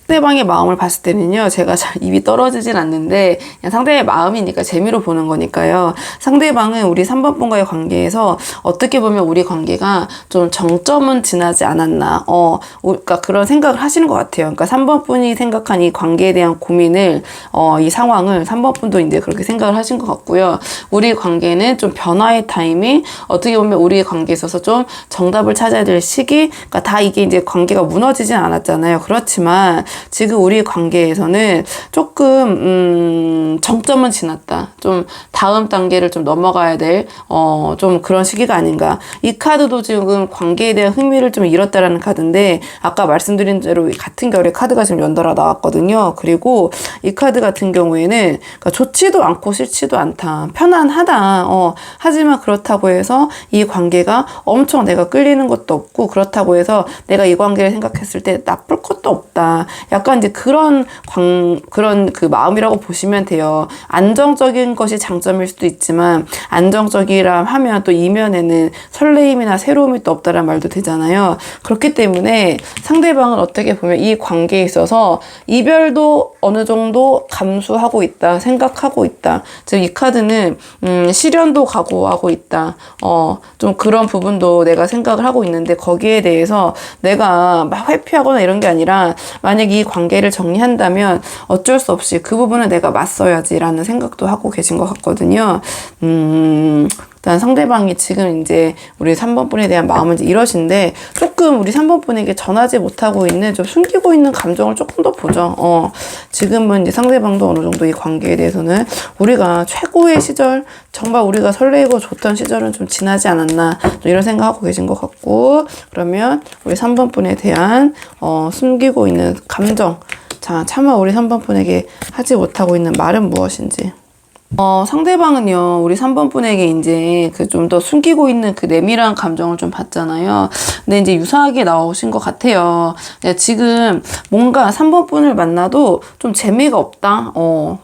상대방의 마음을 봤을 때는요, 제가 잘 입이 떨어지진 않는데, 그냥 상대의 마음이니까 재미로 보는 거니까요. 상대방은 우리 3번 분과의 관계에서 어떻게 보면 우리 관계가 좀 정점은 지나지 않았나, 그러니까 그런 생각을 하시는 것 같아요. 그러니까 3번 분이 생각한 이 관계에 대한 고민을, 이 상황을 3번 분도 이제 그렇게 생각을 하신 것 같고요. 우리 관계는 좀 변화의 타이밍, 어떻게 보면 우리 관계에 있어서 좀 정답을 찾아야 될 시기, 그러니까 다 이게 이제 관계가 무너지진 않았잖아요. 그렇지만, 지금 우리 관계에서는 조금 정점은 지났다. 좀 다음 단계를 좀 넘어가야 될 좀 그런 시기가 아닌가. 이 카드도 지금 관계에 대한 흥미를 좀 잃었다라는 카드인데, 아까 말씀드린 대로 같은 결의 카드가 지금 연달아 나왔거든요. 그리고 이 카드 같은 경우에는 그러니까 좋지도 않고 싫지도 않다. 편안하다. 하지만 그렇다고 해서 이 관계가 엄청 내가 끌리는 것도 없고, 그렇다고 해서 내가 이 관계를 생각했을 때 나쁠 것도 없다. 약간 이제 그런 그 마음이라고 보시면 돼요. 안정적인 것이 장점일 수도 있지만, 안정적이라 하면 또 이면에는 설레임이나 새로움이 또 없다라는 말도 되잖아요. 그렇기 때문에 상대방은 어떻게 보면 이 관계에 있어서 이별도 어느 정도 감수하고 있다, 생각하고 있다. 즉 이 카드는 시련도 각오하고 있다. 좀 그런 부분도 내가 생각을 하고 있는데, 거기에 대해서 내가 막 회피하거나 이런 게 아니라, 만약 이 관계를 정리한다면 어쩔 수 없이 그 부분은 내가 맞서야지라는 생각도 하고 계신 것 같거든요. 일단 상대방이 지금 이제 우리 3번 분에 대한 마음은 이제 이러신데, 조금 우리 3번 분에게 전하지 못하고 있는, 좀 숨기고 있는 감정을 조금 더 보죠. 지금은 이제 상대방도 어느 정도 이 관계에 대해서는 우리가 최고의 시절, 정말 우리가 설레고 좋던 시절은 좀 지나지 않았나, 이런 생각하고 계신 것 같고, 그러면 우리 3번 분에 대한 숨기고 있는 감정, 자, 차마 우리 3번 분에게 하지 못하고 있는 말은 무엇인지. 상대방은요, 우리 3번 분에게 이제 그 좀 더 숨기고 있는 그 내밀한 감정을 좀 봤잖아요. 근데 이제 유사하게 나오신 것 같아요. 지금 뭔가 3번 분을 만나도 좀 재미가 없다.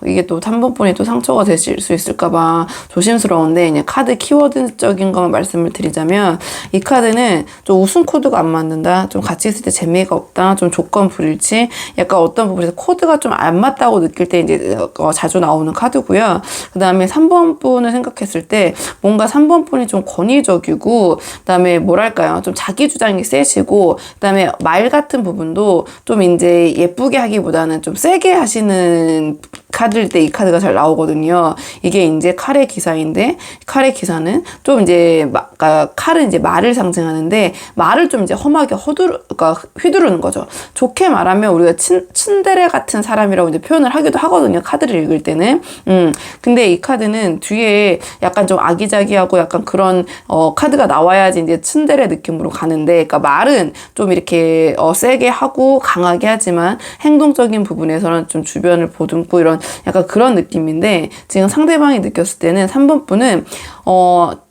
이게 또 3번 분이 또 상처가 되실 수 있을까봐 조심스러운데, 이제 카드 키워드적인 것만 말씀을 드리자면, 이 카드는 좀 웃음 코드가 안 맞는다. 좀 같이 있을 때 재미가 없다. 좀 조건 불일치. 약간 어떤 부분에서 코드가 좀 안 맞다고 느낄 때 이제 자주 나오는 카드고요. 그 다음에 3번 분을 생각했을 때 뭔가 3번 분이 좀 권위적이고, 그 다음에 뭐랄까요, 좀 자기 주장이 세시고, 그 다음에 말 같은 부분도 좀 이제 예쁘게 하기보다는 좀 세게 하시는 카드일 때 이 카드가 잘 나오거든요. 이게 이제 칼의 기사인데, 칼의 기사는 좀 이제 칼은 이제 말을 상징하는데, 말을 좀 이제 험하게 그러니까 휘두르는 거죠. 좋게 말하면 우리가 츤데레 같은 사람이라고 이제 표현을 하기도 하거든요. 카드를 읽을 때는. 근데 이 카드는 뒤에 약간 좀 아기자기하고 약간 그런 카드가 나와야지 이제 츤데레 느낌으로 가는데, 그러니까 말은 좀 이렇게 세게 하고 강하게 하지만 행동적인 부분에서는 좀 주변을 보듬고 이런 약간 그런 느낌인데, 지금 상대방이 느꼈을 때는 3번 분은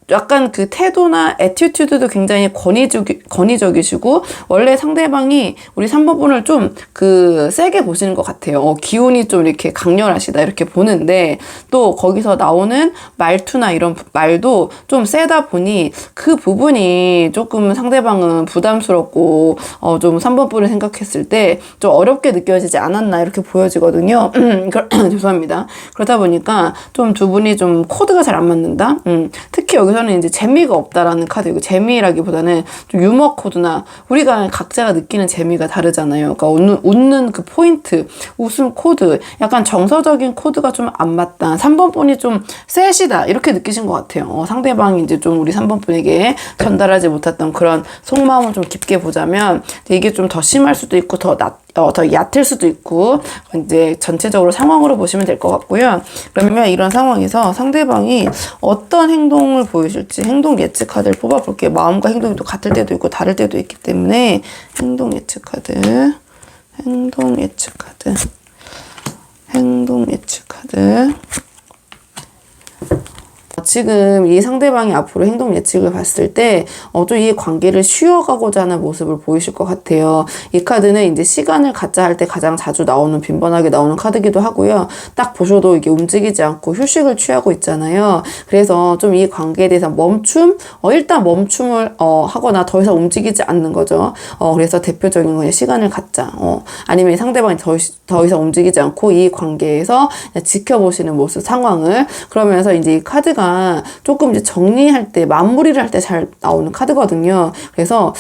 약간 그 태도나 애티튜드도 굉장히 권위적이시고, 원래 상대방이 우리 3번 분을 좀 그 세게 보시는 것 같아요. 기운이 좀 이렇게 강렬하시다 이렇게 보는데, 또 거기서 나오는 말투나 이런 말도 좀 세다 보니 그 부분이 조금 상대방은 부담스럽고 좀 3번 분을 생각했을 때 좀 어렵게 느껴지지 않았나 이렇게 보여지거든요. 죄송합니다. 그러다 보니까 좀 두 분이 좀 코드가 잘 안 맞는다. 특히 여기서는 이제 재미가 없다라는 카드이고, 재미라기보다는 좀 유머 코드나 우리가 각자가 느끼는 재미가 다르잖아요. 그러니까 웃는 그 포인트, 웃음 코드, 약간 정서적인 코드가 좀 안 맞다. 3번 분이 좀 세시다 이렇게 느끼신 것 같아요. 상대방이 이제 좀 우리 3번 분에게 전달하지 못했던 그런 속마음을 좀 깊게 보자면, 이게 좀 더 심할 수도 있고 더 얕을 수도 있고, 이제 전체적으로 상황으로 보시면 될 것 같고요. 그러면 이런 상황에서 상대방이 어떤 행동을 보여줄지 행동 예측 카드를 뽑아볼게요. 마음과 행동이 또 같을 때도 있고 다를 때도 있기 때문에 행동 예측 카드, 행동 예측 카드, 행동 예측 카드. 지금 이 상대방이 앞으로 행동 예측을 봤을 때, 좀 이 관계를 쉬어가고자 하는 모습을 보이실 것 같아요. 이 카드는 이제 시간을 갖자 할 때 가장 자주 나오는, 빈번하게 나오는 카드기도 하고요. 딱 보셔도 이게 움직이지 않고 휴식을 취하고 있잖아요. 그래서 좀 이 관계에 대해서 일단 멈춤을, 하거나 더 이상 움직이지 않는 거죠. 그래서 대표적인 건 시간을 갖자. 아니면 상대방이 더 이상 움직이지 않고 이 관계에서 지켜보시는 모습, 상황을. 그러면서 이제 이 카드가 조금 이제 정리할 때, 마무리를 할 때 잘 나오는 카드거든요. 그래서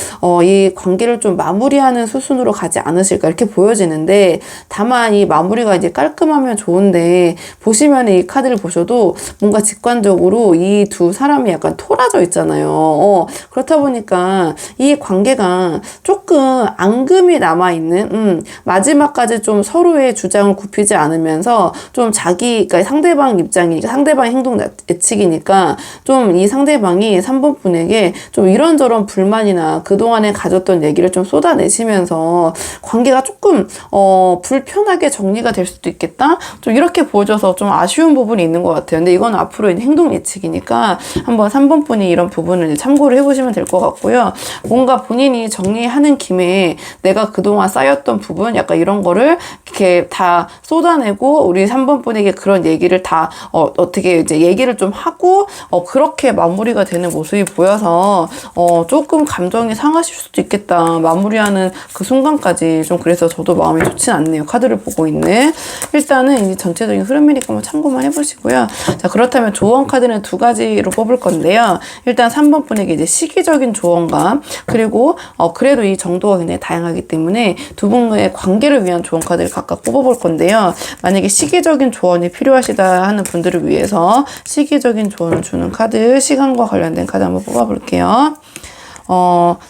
이 관계를 좀 마무리하는 수순으로 가지 않으실까 이렇게 보여지는데, 다만 이 마무리가 이제 깔끔하면 좋은데, 보시면 이 카드를 보셔도 뭔가 직관적으로 이 두 사람이 약간 토라져 있잖아요. 그렇다 보니까 이 관계가 조금 앙금이 남아있는, 마지막까지 좀 서로의 주장을 굽히지 않으면서 좀 그러니까 상대방 입장이니까, 상대방의 행동 예측이니까 좀 이 상대방이 3번 분에게 좀 이런저런 불만이나 그동안에 가졌던 얘기를 좀 쏟아내시면서 관계가 조금 불편하게 정리가 될 수도 있겠다? 좀 이렇게 보여줘서 좀 아쉬운 부분이 있는 것 같아요. 근데 이건 앞으로 행동 예측이니까 한번 3번 분이 이런 부분을 참고를 해보시면 될 것 같고요. 뭔가 본인이 정리하는 김에 내가 그동안 쌓였던 부분, 약간 이런 거를 이렇게 다 쏟아내고 우리 3번 분에게 그런 얘기를 다 어떻게 이제 얘기를 좀 하고 그렇게 마무리가 되는 모습이 보여서 조금 감정이 상하실 수도 있겠다. 마무리하는 그 순간까지 좀, 그래서 저도 마음이 좋진 않네요. 카드를 보고 있는. 일단은 이제 전체적인 흐름이니까 한번 참고만 해보시고요. 자, 그렇다면 조언 카드는 두 가지로 뽑을 건데요. 일단 3번 분에게 이제 시기적인 조언감, 그리고 그래도 이 정도가 굉장히 다양하기 때문에 두 분의 관계를 위한 조언 카드를 각각 뽑아볼 건데요. 만약에 시기적인 조언이 필요하시다 하는 분들을 위해서 시기적인 조언을 주는 카드, 시간과 관련된 카드 한번 뽑아볼게요.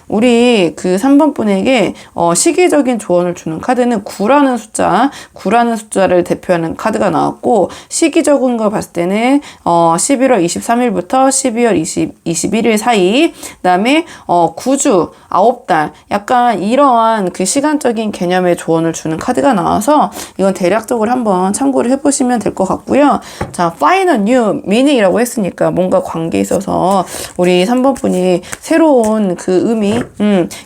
우리 그 3번 분에게 시기적인 조언을 주는 카드는 9라는 숫자를 대표하는 카드가 나왔고, 시기적인 걸 봤을 때는 11월 23일부터 12월 21일 사이, 그다음에 9주, 9달, 약간 이러한 그 시간적인 개념의 조언을 주는 카드가 나와서 이건 대략적으로 한번 참고를 해보시면 될 것 같고요. 자, final new meaning이라고 했으니까 뭔가 관계에 있어서 우리 3번 분이 새로운 그 의미,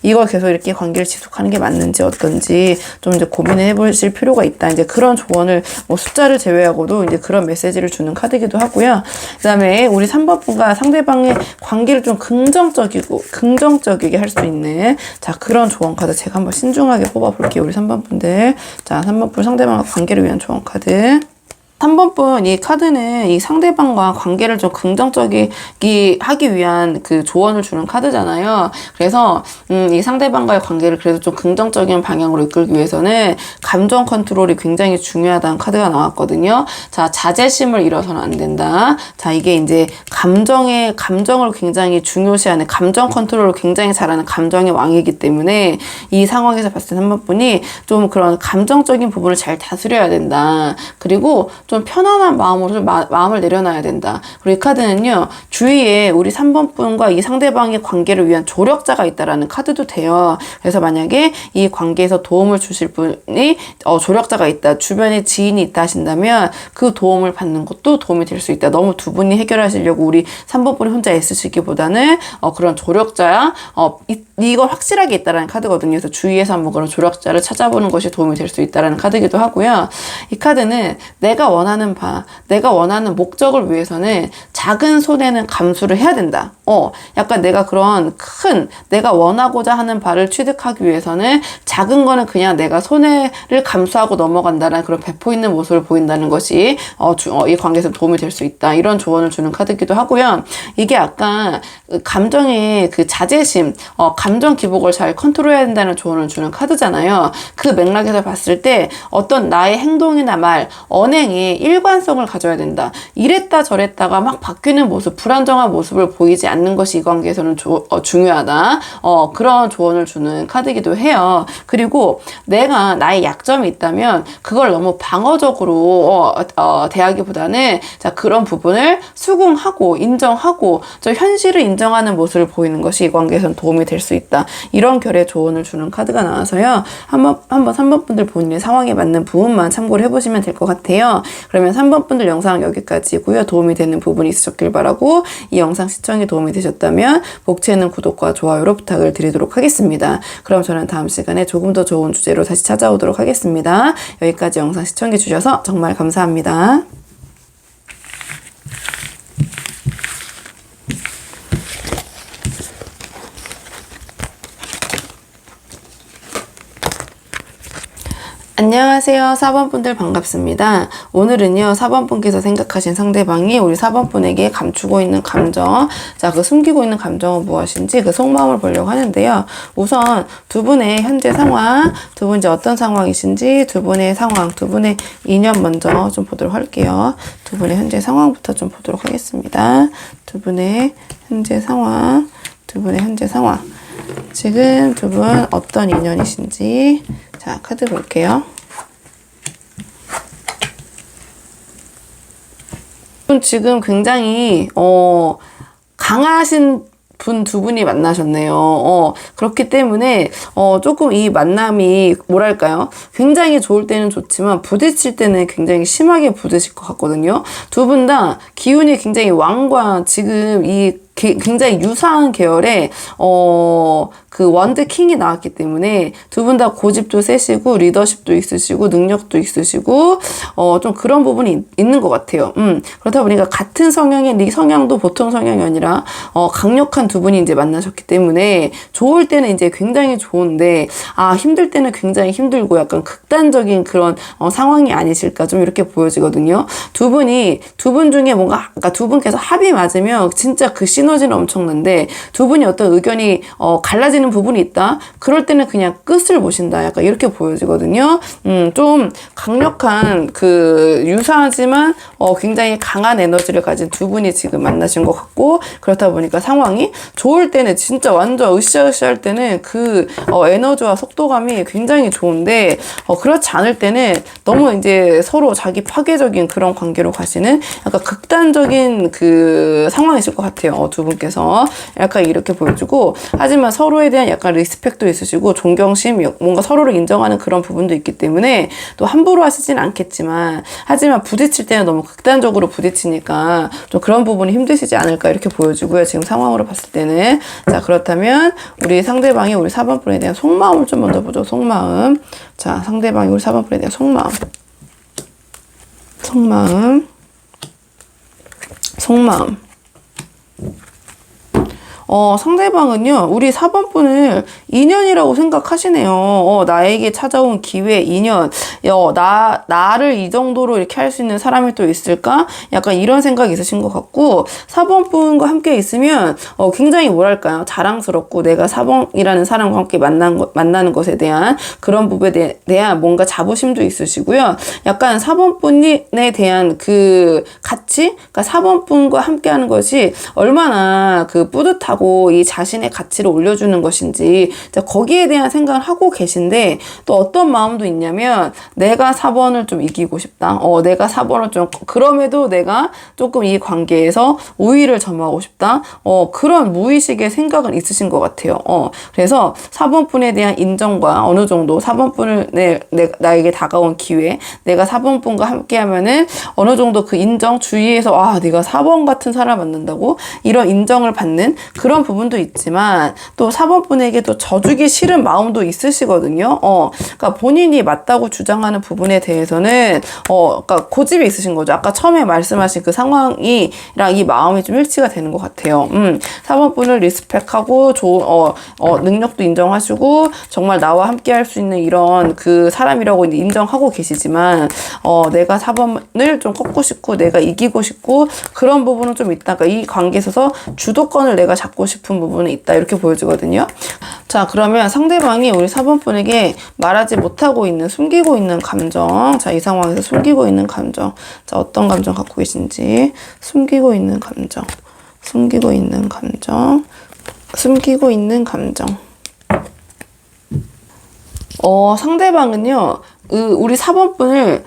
이걸 계속 이렇게 관계를 지속하는 게 맞는지 어떤지 좀 이제 고민을 해보실 필요가 있다. 이제 그런 조언을, 뭐 숫자를 제외하고도 이제 그런 메시지를 주는 카드이기도 하고요. 그 다음에 우리 3번 분과 상대방의 관계를 좀 긍정적이게 할 수 있는, 자, 그런 조언 카드 제가 한번 신중하게 뽑아볼게요. 우리 3번 분들. 자, 3번 분 상대방과 관계를 위한 조언 카드. 3번 분, 이 카드는 이 상대방과 관계를 좀 긍정적이게 하기 위한 그 조언을 주는 카드잖아요. 그래서 이 상대방과의 관계를 그래도 좀 긍정적인 방향으로 이끌기 위해서는 감정 컨트롤이 굉장히 중요하다는 카드가 나왔거든요. 자, 자제심을 잃어서는 안 된다. 자, 이게 이제 감정을 굉장히 중요시하는, 감정 컨트롤을 굉장히 잘하는 감정의 왕이기 때문에 이 상황에서 봤을 때 3번 분이 좀 그런 감정적인 부분을 잘 다스려야 된다. 그리고 좀 편안한 마음으로 좀 마음을 내려놔야 된다. 그리고 이 카드는요, 주위에 우리 3번 분과 이 상대방의 관계를 위한 조력자가 있다라는 카드도 돼요. 그래서 만약에 이 관계에서 도움을 주실 분이 조력자가 있다, 주변에 지인이 있다 하신다면 그 도움을 받는 것도 도움이 될 수 있다. 너무 두 분이 해결하시려고 우리 3번 분이 혼자 애쓰시기보다는 그런 조력자, 이걸 확실하게 있다라는 카드거든요. 그래서 주위에서 한번 그런 조력자를 찾아보는 것이 도움이 될 수 있다라는 카드이기도 하고요. 이 카드는 내가 원하는 목적을 위해서는 작은 손해는 감수를 해야 된다. 약간 내가 그런 내가 원하고자 하는 바를 취득하기 위해서는 작은 거는 그냥 내가 손해를 감수하고 넘어간다는 그런 배포 있는 모습을 보인다는 것이 이 관계에서 도움이 될 수 있다. 이런 조언을 주는 카드이기도 하고요. 이게 약간 감정의 그 자제심, 감정 기복을 잘 컨트롤해야 된다는 조언을 주는 카드잖아요. 그 맥락에서 봤을 때 어떤 나의 행동이나 말, 언행이 일관성을 가져야 된다. 이랬다 저랬다가 막 바뀌는 모습, 불안정한 모습을 보이지 않는 것이 이 관계에서는 중요하다. 그런 조언을 주는 카드이기도 해요. 그리고 내가 나의 약점이 있다면 그걸 너무 방어적으로 대하기보다는 자, 그런 부분을 수긍하고 인정하고 현실을 인정하는 모습을 보이는 것이 이 관계에서는 도움이 될 수 있다. 이런 결의 조언을 주는 카드가 나와서요. 한번 3번 분들 본인의 상황에 맞는 부분만 참고를 해보시면 될 것 같아요. 그러면 3번 분들 영상 여기까지고요. 도움이 되는 부분이 있으셨길 바라고, 이 영상 시청에 도움이 되셨다면 복채는 구독과 좋아요로 부탁을 드리도록 하겠습니다. 그럼 저는 다음 시간에 조금 더 좋은 주제로 다시 찾아오도록 하겠습니다. 여기까지 영상 시청해 주셔서 정말 감사합니다. 안녕하세요. 4번 분들 반갑습니다. 오늘은요, 4번 분께서 생각하신 상대방이 우리 4번 분에게 감추고 있는 감정, 자, 그 숨기고 있는 감정은 무엇인지 그 속마음을 보려고 하는데요. 우선 두 분의 현재 상황, 두 분 이제 어떤 상황이신지, 두 분의 상황, 두 분의 인연 먼저 좀 보도록 할게요. 두 분의 현재 상황부터 좀 보도록 하겠습니다. 두 분의 현재 상황, 두 분의 현재 상황. 지금 두 분 어떤 인연이신지, 자, 카드 볼게요. 지금 굉장히 강하신 분 두 분이 만나셨네요. 그렇기 때문에 조금 이 만남이 뭐랄까요? 굉장히 좋을 때는 좋지만 부딪힐 때는 굉장히 심하게 부딪힐 것 같거든요. 두 분 다 기운이 굉장히 왕과 지금 이 굉장히 유사한 계열의 그 원드 킹이 나왔기 때문에 두 분 다 고집도 세시고 리더십도 있으시고 능력도 있으시고 좀 그런 부분이 있는 것 같아요. 그렇다 보니까 같은 성향의 성향도 보통 성향이 아니라 강력한 두 분이 이제 만나셨기 때문에 좋을 때는 이제 굉장히 좋은데 힘들 때는 굉장히 힘들고 약간 극단적인 그런 상황이 아니실까 좀 이렇게 보여지거든요. 두 분 중에 뭔가 그러니까 두 분께서 합이 맞으면 진짜 그 시너지는 엄청난데 두 분이 어떤 의견이 갈라지는 부분이 있다. 그럴 때는 그냥 끝을 보신다. 약간 이렇게 보여지거든요. 좀 강력한 그 유사하지만 굉장히 강한 에너지를 가진 두 분이 지금 만나신 것 같고, 그렇다 보니까 상황이 좋을 때는 진짜 완전 으쌰으쌰 할 때는 그 에너지와 속도감이 굉장히 좋은데 그렇지 않을 때는 너무 이제 서로 자기 파괴적인 그런 관계로 가시는 약간 극단적인 그 상황이실 것 같아요. 두 분께서 약간 이렇게 보여주고, 하지만 서로에 대한 약간 리스펙도 있으시고 존경심, 뭔가 서로를 인정하는 그런 부분도 있기 때문에 또 함부로 하시진 않겠지만, 하지만 부딪힐 때는 너무 극단적으로 부딪히니까 좀 그런 부분이 힘드시지 않을까 이렇게 보여주고요. 지금 상황으로 봤을 때는. 자, 그렇다면 우리 상대방이 우리 4번 분에 대한 속마음을 좀 먼저 보죠. 속마음. 자, 상대방이 우리 4번 분에 대한 속마음. 속마음. 상대방은요, 우리 4번 분을 인연이라고 생각하시네요. 나에게 찾아온 기회, 인연. 나를 이 정도로 이렇게 할 수 있는 사람이 또 있을까? 약간 이런 생각이 있으신 것 같고, 4번 분과 함께 있으면, 굉장히 뭐랄까요? 자랑스럽고, 내가 4번이라는 사람과 함께 만나는 것에 대한 그런 부분에 대한 뭔가 자부심도 있으시고요. 약간 4번 분에 대한 그 가치? 그러니까 4번 분과 함께 하는 것이 얼마나 그 뿌듯하고, 이 자신의 가치를 올려주는 것인지 거기에 대한 생각을 하고 계신데, 또 어떤 마음도 있냐면 내가 4번을 좀 이기고 싶다. 내가 4번을 좀 그럼에도 내가 조금 이 관계에서 우위를 점하고 싶다. 그런 무의식의 생각은 있으신 것 같아요. 그래서 4번 분에 대한 인정과 어느 정도 4번 분을 나에게 다가온 기회, 내가 4번 분과 함께 하면은 어느 정도 그 인정 주위에서 내가 4번 같은 사람 만난다고 이런 인정을 받는 그런 부분도 있지만, 또 4번 분에게 또 져주기 싫은 마음도 있으시거든요. 그러니까 본인이 맞다고 주장하는 부분에 대해서는 그러니까 고집이 있으신 거죠. 아까 처음에 말씀하신 그 상황이랑 이 마음이 좀 일치가 되는 것 같아요. 4번 분을 리스펙하고 능력도 인정하시고 정말 나와 함께 할 수 있는 이런 그 사람이라고 인정하고 계시지만, 내가 4번을 좀 꺾고 싶고 내가 이기고 싶고 그런 부분은 좀 있다. 그러니까 이 관계에 있어서 주도권을 내가 잡고 싶은 부분이 있다. 이렇게 보여지거든요. 자, 그러면 상대방이 우리 4번 분에게 말하지 못하고 있는, 숨기고 있는 감정. 자, 이 상황에서 숨기고 있는 감정. 자, 어떤 감정 갖고 계신지. 숨기고 있는 감정. 상대방은요, 우리 4번 분을,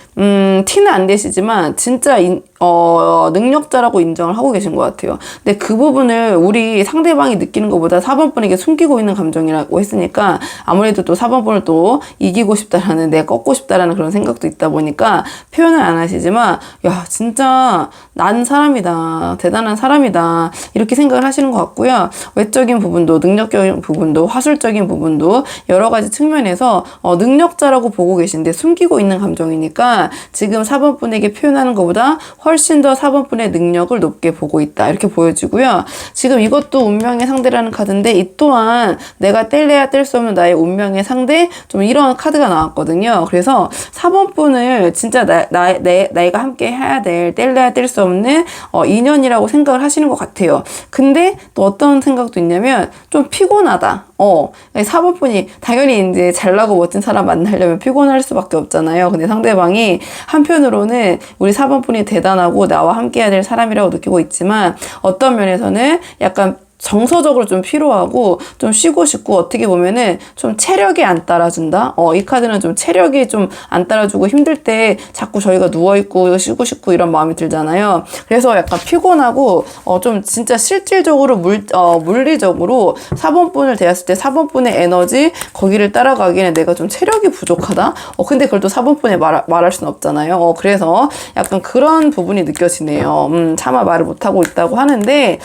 티는 안 내시지만, 진짜, 능력자라고 인정을 하고 계신 것 같아요. 근데 그 부분을 우리 상대방이 느끼는 것보다 4번 분에게 숨기고 있는 감정이라고 했으니까 아무래도 또 4번 분을 또 이기고 싶다라는, 내가 꺾고 싶다라는 그런 생각도 있다 보니까 표현을 안 하시지만, 야, 진짜 난 사람이다. 대단한 사람이다. 이렇게 생각을 하시는 것 같고요. 외적인 부분도, 능력적인 부분도, 화술적인 부분도 여러 가지 측면에서 능력자라고 보고 계신데 숨기고 있는 감정이니까 지금 4번 분에게 표현하는 것보다 훨씬 더 4번 분의 능력을 높게 보고 있다. 이렇게 보여지고요. 지금 이것도 운명의 상대라는 카드인데 이 또한 내가 뗄래야 뗄 수 없는 나의 운명의 상대, 좀 이런 카드가 나왔거든요. 그래서 4번 분을 진짜 내가 함께 해야 될, 뗄래야 뗄 수 없는 인연이라고 생각을 하시는 것 같아요. 근데 또 어떤 생각도 있냐면 좀 피곤하다. 4번 분이 당연히 이제 잘나고 멋진 사람 만나려면 피곤할 수밖에 없잖아요. 근데 상대방이 한편으로는 우리 4번 분이 대단하고 나와 함께 해야 될 사람이라고 느끼고 있지만 어떤 면에서는 약간 정서적으로 좀 피로하고 좀 쉬고 싶고, 어떻게 보면은 좀 체력이 안 따라준다? 이 카드는 좀 체력이 좀 안 따라주고 힘들 때 자꾸 저희가 누워있고 쉬고 싶고 이런 마음이 들잖아요. 그래서 약간 피곤하고, 좀 진짜 실질적으로 물리적으로 4번 분을 대했을 때 4번 분의 에너지, 거기를 따라가기에는 내가 좀 체력이 부족하다? 근데 그걸 또 4번 분에 말할 수는 없잖아요. 그래서 약간 그런 부분이 느껴지네요. 차마 말을 못하고 있다고 하는데,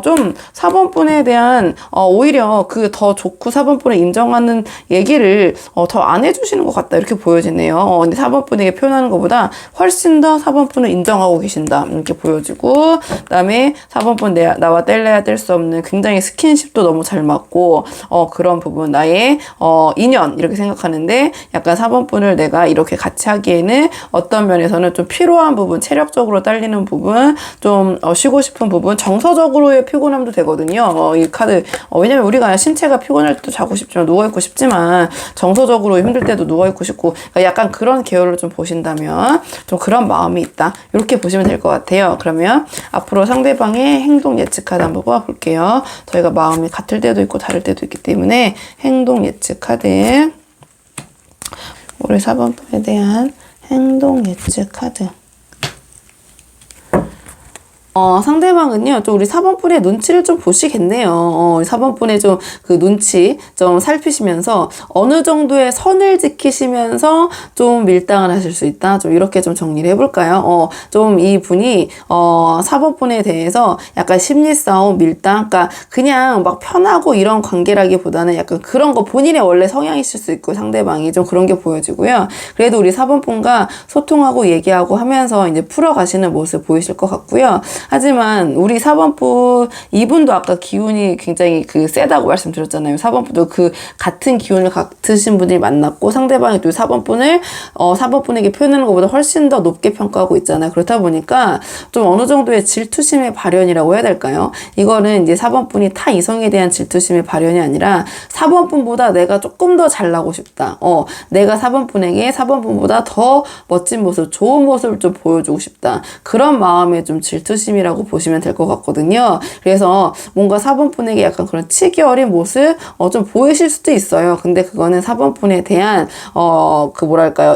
좀 4번 분에 대한 오히려 그 더 좋고 4번 분을 인정하는 얘기를 더 안 해주시는 것 같다, 이렇게 보여지네요. 근데 4번 분에게 표현하는 것보다 훨씬 더 4번 분을 인정하고 계신다, 이렇게 보여지고, 그다음에 4번 분 나와 뗄래야 뗄 수 없는 굉장히 스킨십도 너무 잘 맞고 그런 부분, 나의 인연, 이렇게 생각하는데 약간 4번 분을 내가 이렇게 같이 하기에는 어떤 면에서는 좀 피로한 부분, 체력적으로 딸리는 부분, 좀 쉬고 싶은 부분, 정서적으로의 피곤함도 되거든요. 이 카드, 왜냐면 우리가 신체가 피곤할 때도 자고 싶지만, 누워있고 싶지만, 정서적으로 힘들 때도 누워있고 싶고, 그러니까 약간 그런 계열로 좀 보신다면 좀 그런 마음이 있다, 이렇게 보시면 될 것 같아요. 그러면 앞으로 상대방의 행동 예측 카드 한번 뽑아볼게요. 저희가 마음이 같을 때도 있고 다를 때도 있기 때문에 행동 예측 카드, 우리 4번 분에 대한 행동 예측 카드. 상대방은요, 좀 우리 4번 분의 눈치를 좀 보시겠네요. 우리 4번 분의 좀 그 눈치 좀 살피시면서 어느 정도의 선을 지키시면서 좀 밀당을 하실 수 있다. 좀 이렇게 좀 정리를 해볼까요? 좀 이 분이, 4번 분에 대해서 약간 심리 싸움, 밀당, 그러니까 그냥 막 편하고 이런 관계라기보다는 약간 그런 거 본인의 원래 성향이실 수 있고, 상대방이 좀 그런 게 보여지고요. 그래도 우리 4번 분과 소통하고 얘기하고 하면서 이제 풀어가시는 모습 보이실 것 같고요. 하지만 우리 4번 분, 이분도 아까 기운이 굉장히 세다고 말씀드렸잖아요. 4번 분도 그 같은 기운을 같으신 분이 만났고, 상대방이 또 4번 분을 4번 분에게 표현하는 것보다 훨씬 더 높게 평가하고 있잖아요. 그렇다 보니까 좀 어느 정도의 질투심의 발현이라고 해야 될까요? 이거는 이제 4번 분이 타 이성에 대한 질투심의 발현이 아니라 4번 분보다 내가 조금 더 잘나고 싶다. 내가 4번 분에게 4번 분보다 더 멋진 모습, 좋은 모습을 좀 보여주고 싶다. 그런 마음의 좀 질투심이라고 보시면 될 것 같거든요. 그래서 뭔가 4번 분에게 약간 그런 치기 어린 모습 좀 보이실 수도 있어요. 근데 그거는 4번 분에 대한 뭐랄까요,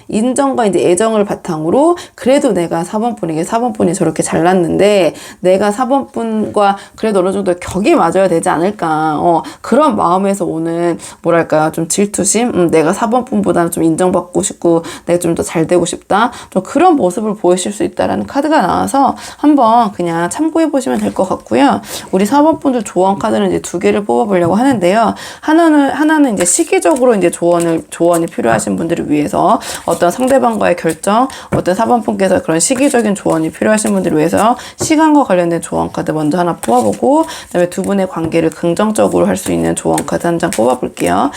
인정과 이제 애정을 바탕으로, 그래도 내가 4번 분에게 4번 분이 저렇게 잘났는데 내가 4번 분과 그래도 어느 정도 격이 맞아야 되지 않을까, 그런 마음에서 오는 뭐랄까요, 좀 질투심, 내가 4번 분보다는 좀 인정받고 싶고 내가 좀 더 잘 되고 싶다, 좀 그런 모습을 보이실 수 있다라는 카드가 나와서 한번 그냥 참고해 보시면 될 것 같고요. 우리 4번 분들 조언 카드는 이제 2개를 뽑아보려고 하는데요. 하나는 이제 시기적으로 이제 조언이 필요하신 분들을 위해서, 어떤 상대방과의 결정, 어떤 4번 분께서 그런 시기적인 조언이 필요하신 분들을 위해서 시간과 관련된 조언 카드 먼저 하나 뽑아보고, 그다음에 두 분의 관계를 긍정적으로 할 수 있는 조언 카드 한 장 뽑아볼게요.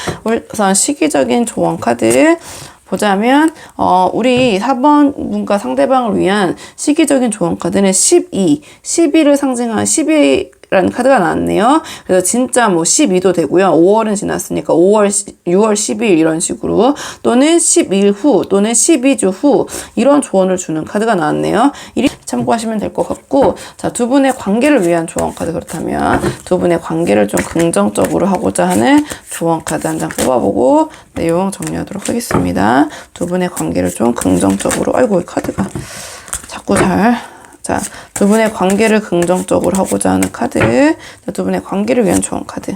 우선 시기적인 조언 카드 보자면, 우리 4번 분과 상대방을 위한 시기적인 조언 카드는 12를 상징하는 12라는 카드가 나왔네요. 그래서 진짜 뭐 12도 되고요. 5월은 지났으니까 5월, 6월 12일 이런 식으로, 또는 10일 후, 또는 12주 후, 이런 조언을 주는 카드가 나왔네요. 이리 참고하시면 될 것 같고, 자, 두 분의 관계를 위한 조언 카드, 그렇다면 두 분의 관계를 좀 긍정적으로 하고자 하는 조언 카드 한 장 뽑아보고 내용 정리하도록 하겠습니다. 두 분의 관계를 좀 긍정적으로, 아이고, 이 카드가 자꾸 자, 두 분의 관계를 긍정적으로 하고자 하는 카드. 두 분의 관계를 위한 조언 카드.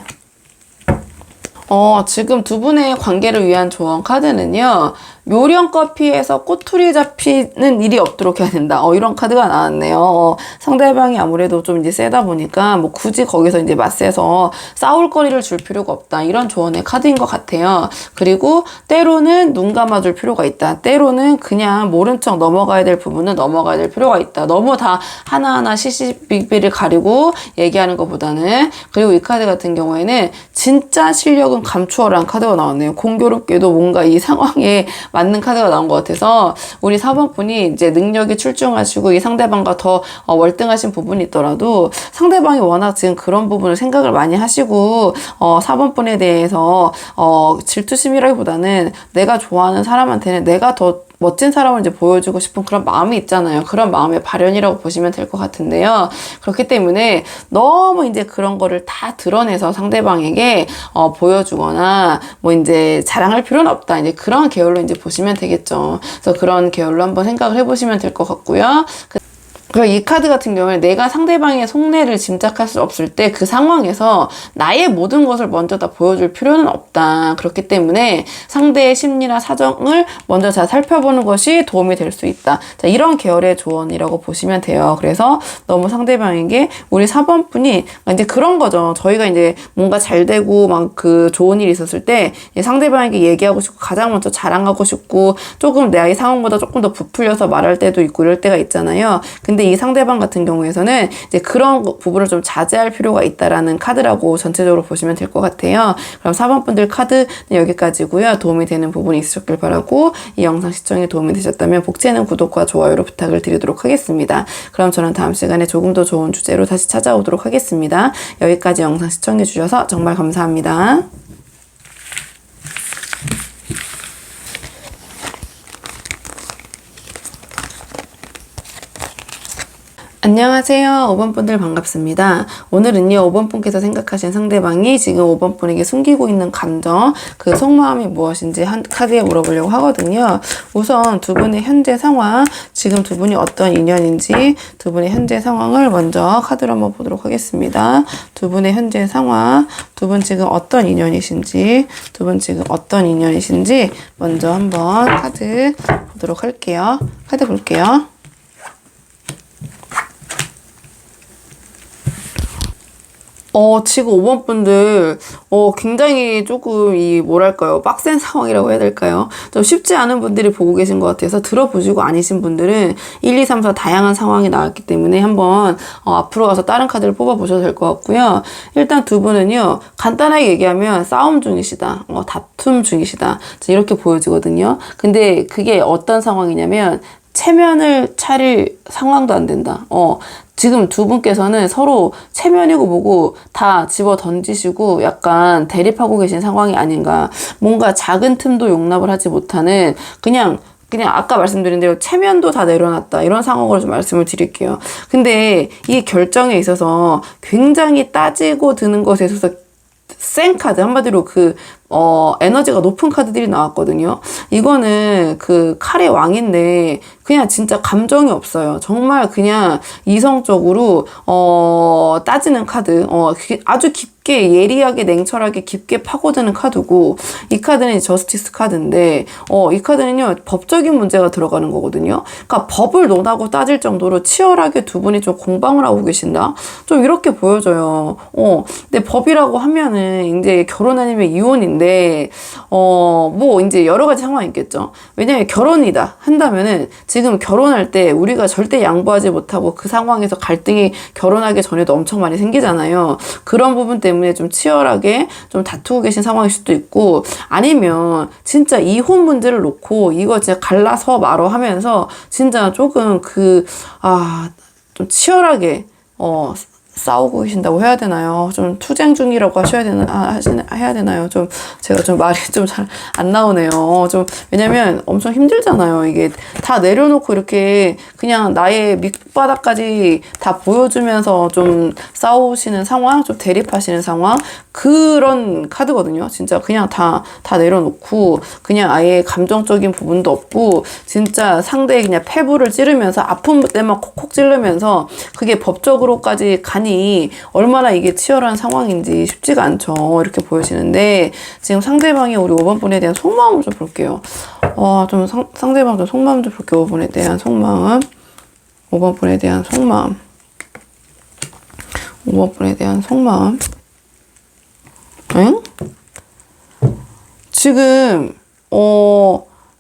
지금 두 분의 관계를 위한 조언 카드는요. 묘령껏 피해서 꼬투리 잡히는 일이 없도록 해야 된다. 이런 카드가 나왔네요. 상대방이 아무래도 좀 이제 세다 보니까 뭐 굳이 거기서 이제 맞서서 싸울 거리를 줄 필요가 없다. 이런 조언의 카드인 것 같아요. 그리고 때로는 눈 감아줄 필요가 있다. 때로는 그냥 모른 척 넘어가야 될 부분은 넘어가야 될 필요가 있다. 너무 다 하나하나 시시비비를 가리고 얘기하는 것보다는. 그리고 이 카드 같은 경우에는 진짜 실력은 감추어라는 카드가 나왔네요. 공교롭게도 뭔가 이 상황에 맞는 카드가 나온 것 같아서 우리 4번 분이 이제 능력이 출중하시고 이 상대방과 더 월등하신 부분이 있더라도 상대방이 워낙 지금 그런 부분을 생각을 많이 하시고 4번 분에 대해서 질투심이라기보다는 내가 좋아하는 사람한테는 내가 더 멋진 사람을 이제 보여주고 싶은 그런 마음이 있잖아요. 그런 마음의 발현이라고 보시면 될 것 같은데요. 그렇기 때문에 너무 이제 그런 거를 다 드러내서 상대방에게 보여주거나 뭐 이제 자랑할 필요는 없다. 이제 그런 계열로 이제 보시면 되겠죠. 그래서 그런 계열로 한번 생각을 해보시면 될 것 같고요. 이 카드 같은 경우에 내가 상대방의 속내를 짐작할 수 없을 때 그 상황에서 나의 모든 것을 먼저 다 보여줄 필요는 없다. 그렇기 때문에 상대의 심리나 사정을 먼저 잘 살펴보는 것이 도움이 될 수 있다. 자, 이런 계열의 조언이라고 보시면 돼요. 그래서 너무 상대방에게 우리 4번 분이 이제 그런 거죠. 저희가 이제 뭔가 잘 되고 막 그 좋은 일이 있었을 때 상대방에게 얘기하고 싶고 가장 먼저 자랑하고 싶고 조금 나의 상황보다 조금 더 부풀려서 말할 때도 있고 이럴 때가 있잖아요. 근데 이 상대방 같은 경우에서는 이제 그런 부분을 좀 자제할 필요가 있다라는 카드라고 전체적으로 보시면 될 것 같아요. 그럼 4번 분들 카드는 여기까지고요. 도움이 되는 부분이 있으셨길 바라고 이 영상 시청에 도움이 되셨다면 복채는 구독과 좋아요로 부탁을 드리도록 하겠습니다. 그럼 저는 다음 시간에 조금 더 좋은 주제로 다시 찾아오도록 하겠습니다. 여기까지 영상 시청해 주셔서 정말 감사합니다. 안녕하세요. 5번 분들 반갑습니다. 오늘은요, 5번 분께서 생각하신 상대방이 지금 5번 분에게 숨기고 있는 감정, 그 속마음이 무엇인지 한 카드에 물어보려고 하거든요. 우선 두 분의 현재 상황, 지금 두 분이 어떤 인연인지 두 분의 현재 상황을 먼저 카드로 한번 보도록 하겠습니다. 두 분의 현재 상황, 두 분 지금 어떤 인연이신지, 두 분 지금 어떤 인연이신지 먼저 한번 카드 보도록 할게요. 카드 볼게요. 지금 5번 분들, 굉장히 조금 뭐랄까요, 빡센 상황이라고 해야 될까요? 좀 쉽지 않은 분들이 보고 계신 것 같아서 들어보시고 아니신 분들은 1, 2, 3, 4 다양한 상황이 나왔기 때문에 한번, 앞으로 가서 다른 카드를 뽑아보셔도 될 것 같고요. 일단 두 분은요, 간단하게 얘기하면 싸움 중이시다, 다툼 중이시다. 이렇게 보여지거든요. 근데 그게 어떤 상황이냐면, 체면을 차릴 상황도 안 된다. 지금 두 분께서는 서로 체면이고 뭐고 다 집어 던지시고 약간 대립하고 계신 상황이 아닌가. 뭔가 작은 틈도 용납을 하지 못하는 그냥 아까 말씀드린 대로 체면도 다 내려놨다. 이런 상황으로 좀 말씀을 드릴게요. 근데 이 결정에 있어서 굉장히 따지고 드는 것에 있어서 센 카드, 한마디로 에너지가 높은 카드들이 나왔거든요. 이거는 그 칼의 왕인데 그냥 진짜 감정이 없어요. 정말 그냥 이성적으로 따지는 카드. 아주 깊게 예리하게 냉철하게 깊게 파고드는 카드고, 이 카드는 저스티스 카드인데 이 카드는요 법적인 문제가 들어가는 거거든요. 그러니까 법을 논하고 따질 정도로 치열하게 두 분이 좀 공방을 하고 계신다. 좀 이렇게 보여져요. 근데 법이라고 하면은 이제 결혼 아니면 이혼인데 뭐 이제 여러 가지 상황이 있겠죠. 왜냐면 결혼이다 한다면은 지금 결혼할 때 우리가 절대 양보하지 못하고 그 상황에서 갈등이 결혼하기 전에도 엄청 많이 생기잖아요. 그런 부분 때문에 좀 치열하게 좀 다투고 계신 상황일 수도 있고, 아니면 진짜 이혼 문제를 놓고 이거 진짜 갈라서 말어 하면서 진짜 조금 좀 치열하게 싸우고 계신다고 해야 되나요? 좀 투쟁 중이라고 해야 되나요? 좀 제가 좀 말이 좀 잘 안 나오네요. 좀 왜냐면 엄청 힘들잖아요. 이게 다 내려놓고 이렇게 그냥 나의 밑바닥까지 다 보여주면서 좀 싸우시는 상황, 좀 대립하시는 상황, 그런 카드거든요. 진짜 그냥 다 내려놓고 그냥 아예 감정적인 부분도 없고 진짜 상대의 그냥 패부를 찌르면서 아픈 데만 콕콕 찌르면서 그게 법적으로까지 가니 얼마나 이게 치열한 상황인지 쉽지가 않죠. 이렇게 보여지는데 지금 상대방이 우리 5번 분에 대한 속마음을 좀 볼게요. 좀 상대방 좀 속마음 좀 볼게요. 5번에 대한 속마음. 5번 분에 대한 속마음. 5번 분에 대한 속마음. 응? 지금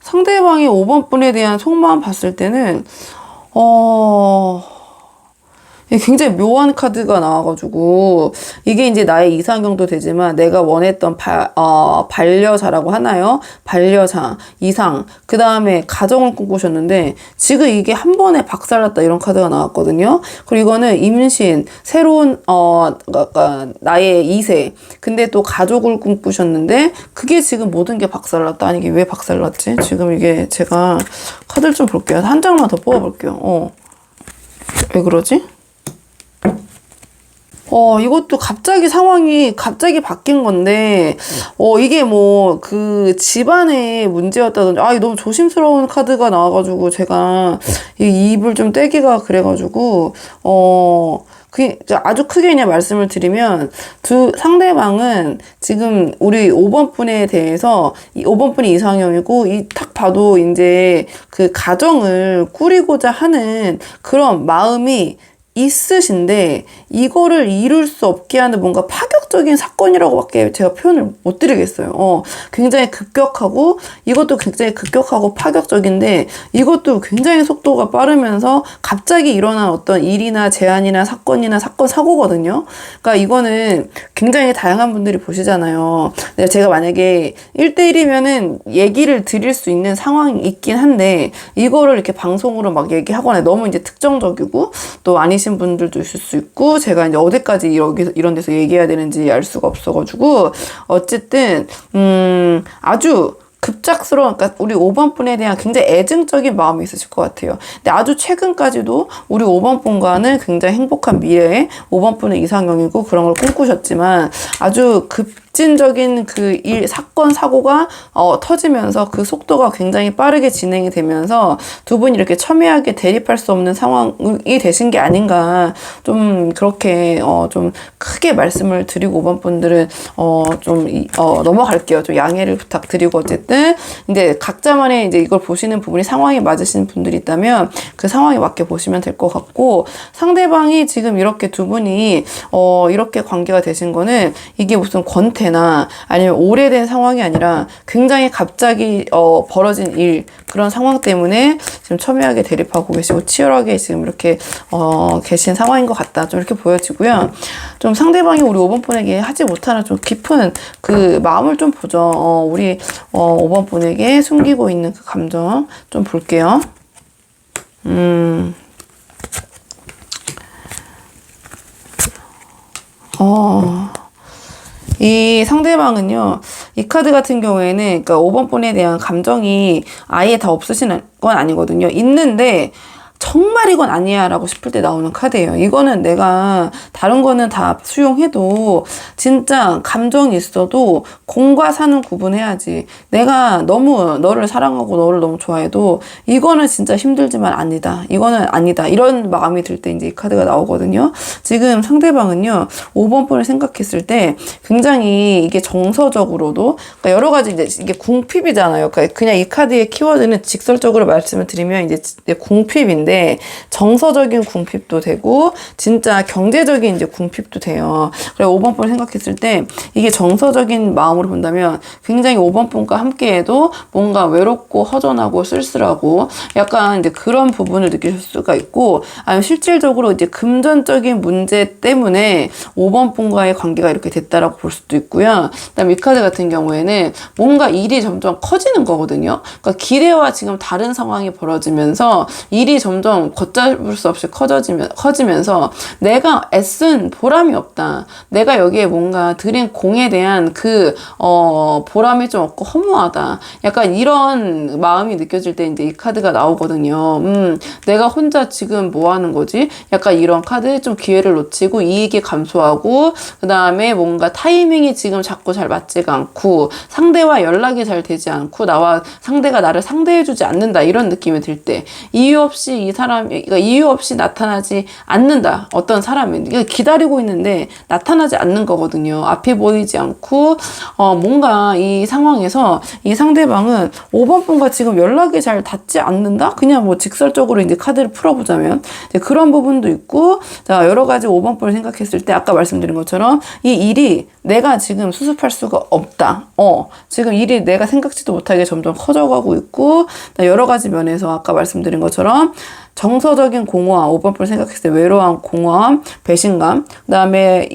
상대방이 5번 분에 대한 속마음 봤을 때는 굉장히 묘한 카드가 나와가지고 이게 이제 나의 이상형도 되지만 내가 원했던 반려자라고 하나요? 반려자, 이상, 그 다음에 가정을 꿈꾸셨는데 지금 이게 한 번에 박살났다 이런 카드가 나왔거든요. 그리고 이거는 임신, 새로운 나의 2세, 근데 또 가족을 꿈꾸셨는데 그게 지금 모든 게 박살났다. 아니 이게 왜 박살났지? 지금 이게 제가 카드를 좀 볼게요. 한 장만 더 뽑아볼게요. 왜 그러지? 이것도 갑자기 상황이 갑자기 바뀐 건데, 이게 뭐, 그 집안의 문제였다든지, 너무 조심스러운 카드가 나와가지고, 제가 이 입을 좀 떼기가 그래가지고, 아주 크게 그냥 말씀을 드리면, 상대방은 지금 우리 5번 분에 대해서, 이 5번 분이 이상형이고, 딱 봐도 이제 그 가정을 꾸리고자 하는 그런 마음이 있으신데 이거를 이룰 수 없게 하는 뭔가 파격적인 사건이라고밖에 제가 표현을 못 드리겠어요. 굉장히 급격하고 이것도 굉장히 급격하고 파격적인데 이것도 굉장히 속도가 빠르면서 갑자기 일어난 어떤 일이나 제안이나 사건이나 사고거든요. 그러니까 이거는 굉장히 다양한 분들이 보시잖아요. 제가 만약에 1대1이면은 얘기를 드릴 수 있는 상황이 있긴 한데 이거를 이렇게 방송으로 막 얘기하거나 너무 이제 특정적이고 또 아니신 분들도 있을 수 있고 제가 이제 어디까지 이런 데서 얘기해야 되는지 알 수가 없어가지고 어쨌든 아주 급작스러운, 그러니까 우리 5번 분에 대한 굉장히 애증적인 마음이 있으실 것 같아요. 근데 아주 최근까지도 우리 5번 분과는 굉장히 행복한 미래에 5번 분은 이상형이고 그런 걸 꿈꾸셨지만 아주 급진적인 그 사건, 사고가 터지면서 그 속도가 굉장히 빠르게 진행이 되면서 두 분이 이렇게 첨예하게 대립할 수 없는 상황이 되신 게 아닌가 좀 그렇게 좀 크게 말씀을 드리고 5번 분들은 넘어갈게요. 좀 양해를 부탁드리고 어쨌든 근데 각자만의 이제 이걸 보시는 부분이 상황에 맞으시는 분들이 있다면 그 상황에 맞게 보시면 될 것 같고 상대방이 지금 이렇게 두 분이 이렇게 관계가 되신 거는 이게 무슨 권태나 아니면 오래된 상황이 아니라 굉장히 갑자기 벌어진 일 그런 상황 때문에 지금 첨예하게 대립하고 계시고 치열하게 지금 이렇게 계신 상황인 것 같다. 좀 이렇게 보여지고요. 좀 상대방이 우리 5번 분에게 하지 못하는 좀 깊은 그 마음을 좀 보죠. 우리 5번 분에게 숨기고 있는 그 감정 좀 볼게요. 이 상대방은요, 이 카드 같은 경우에는, 그러니까 5번 분에 대한 감정이 아예 다 없으신 건 아니거든요. 있는데, 정말 이건 아니야 라고 싶을 때 나오는 카드예요. 이거는 내가 다른 거는 다 수용해도 진짜 감정이 있어도 공과 사는 구분해야지. 내가 너무 너를 사랑하고 너를 너무 좋아해도 이거는 진짜 힘들지만 아니다. 이거는 아니다. 이런 마음이 들 때 이제 이 카드가 나오거든요. 지금 상대방은요. 5번 분을 생각했을 때 굉장히 이게 정서적으로도 그러니까 여러 가지 이제 이게 궁핍이잖아요. 그러니까 그냥 이 카드의 키워드는 직설적으로 말씀을 드리면 이제 궁핍인데 정서적인 궁핍도 되고 진짜 경제적인 이제 궁핍도 돼요. 그래서 5번 분 생각했을 때 이게 정서적인 마음으로 본다면 굉장히 5번 분과 함께해도 뭔가 외롭고 허전하고 쓸쓸하고 약간 이제 그런 부분을 느끼실 수가 있고 아니면 실질적으로 이제 금전적인 문제 때문에 5번 분과의 관계가 이렇게 됐다라고 볼 수도 있고요. 그다음에 이 카드 같은 경우에는 뭔가 일이 점점 커지는 거거든요. 그러니까 기대와 지금 다른 상황이 벌어지면서 일이 점점 점점 걷잡을 수 없이 커지면서 내가 애쓴 보람이 없다. 내가 여기에 뭔가 들인 공에 대한 보람이 좀 없고 허무하다. 약간 이런 마음이 느껴질 때 이제 이 카드가 나오거든요. 내가 혼자 지금 뭐 하는 거지? 약간 이런 카드, 좀 기회를 놓치고 이익이 감소하고, 그 다음에 뭔가 타이밍이 지금 자꾸 잘 맞지가 않고, 상대와 연락이 잘 되지 않고, 상대가 나를 상대해주지 않는다. 이런 느낌이 들 때, 이유 없이 그러니까 이유 없이 나타나지 않는다. 어떤 사람이 기다리고 있는데 나타나지 않는 거거든요. 앞이 보이지 않고, 뭔가 이 상황에서 이 상대방은 5번 분과 지금 연락이 잘 닿지 않는다? 그냥 뭐 직설적으로 이제 카드를 풀어보자면 이제 그런 부분도 있고, 자, 여러 가지 5번 분을 생각했을 때 아까 말씀드린 것처럼 이 일이 내가 지금 수습할 수가 없다. 지금 일이 내가 생각지도 못하게 점점 커져가고 있고, 여러 가지 면에서 아까 말씀드린 것처럼 정서적인 공허함, 5번 분 생각했을 때 외로움, 공허함, 배신감, 그 다음에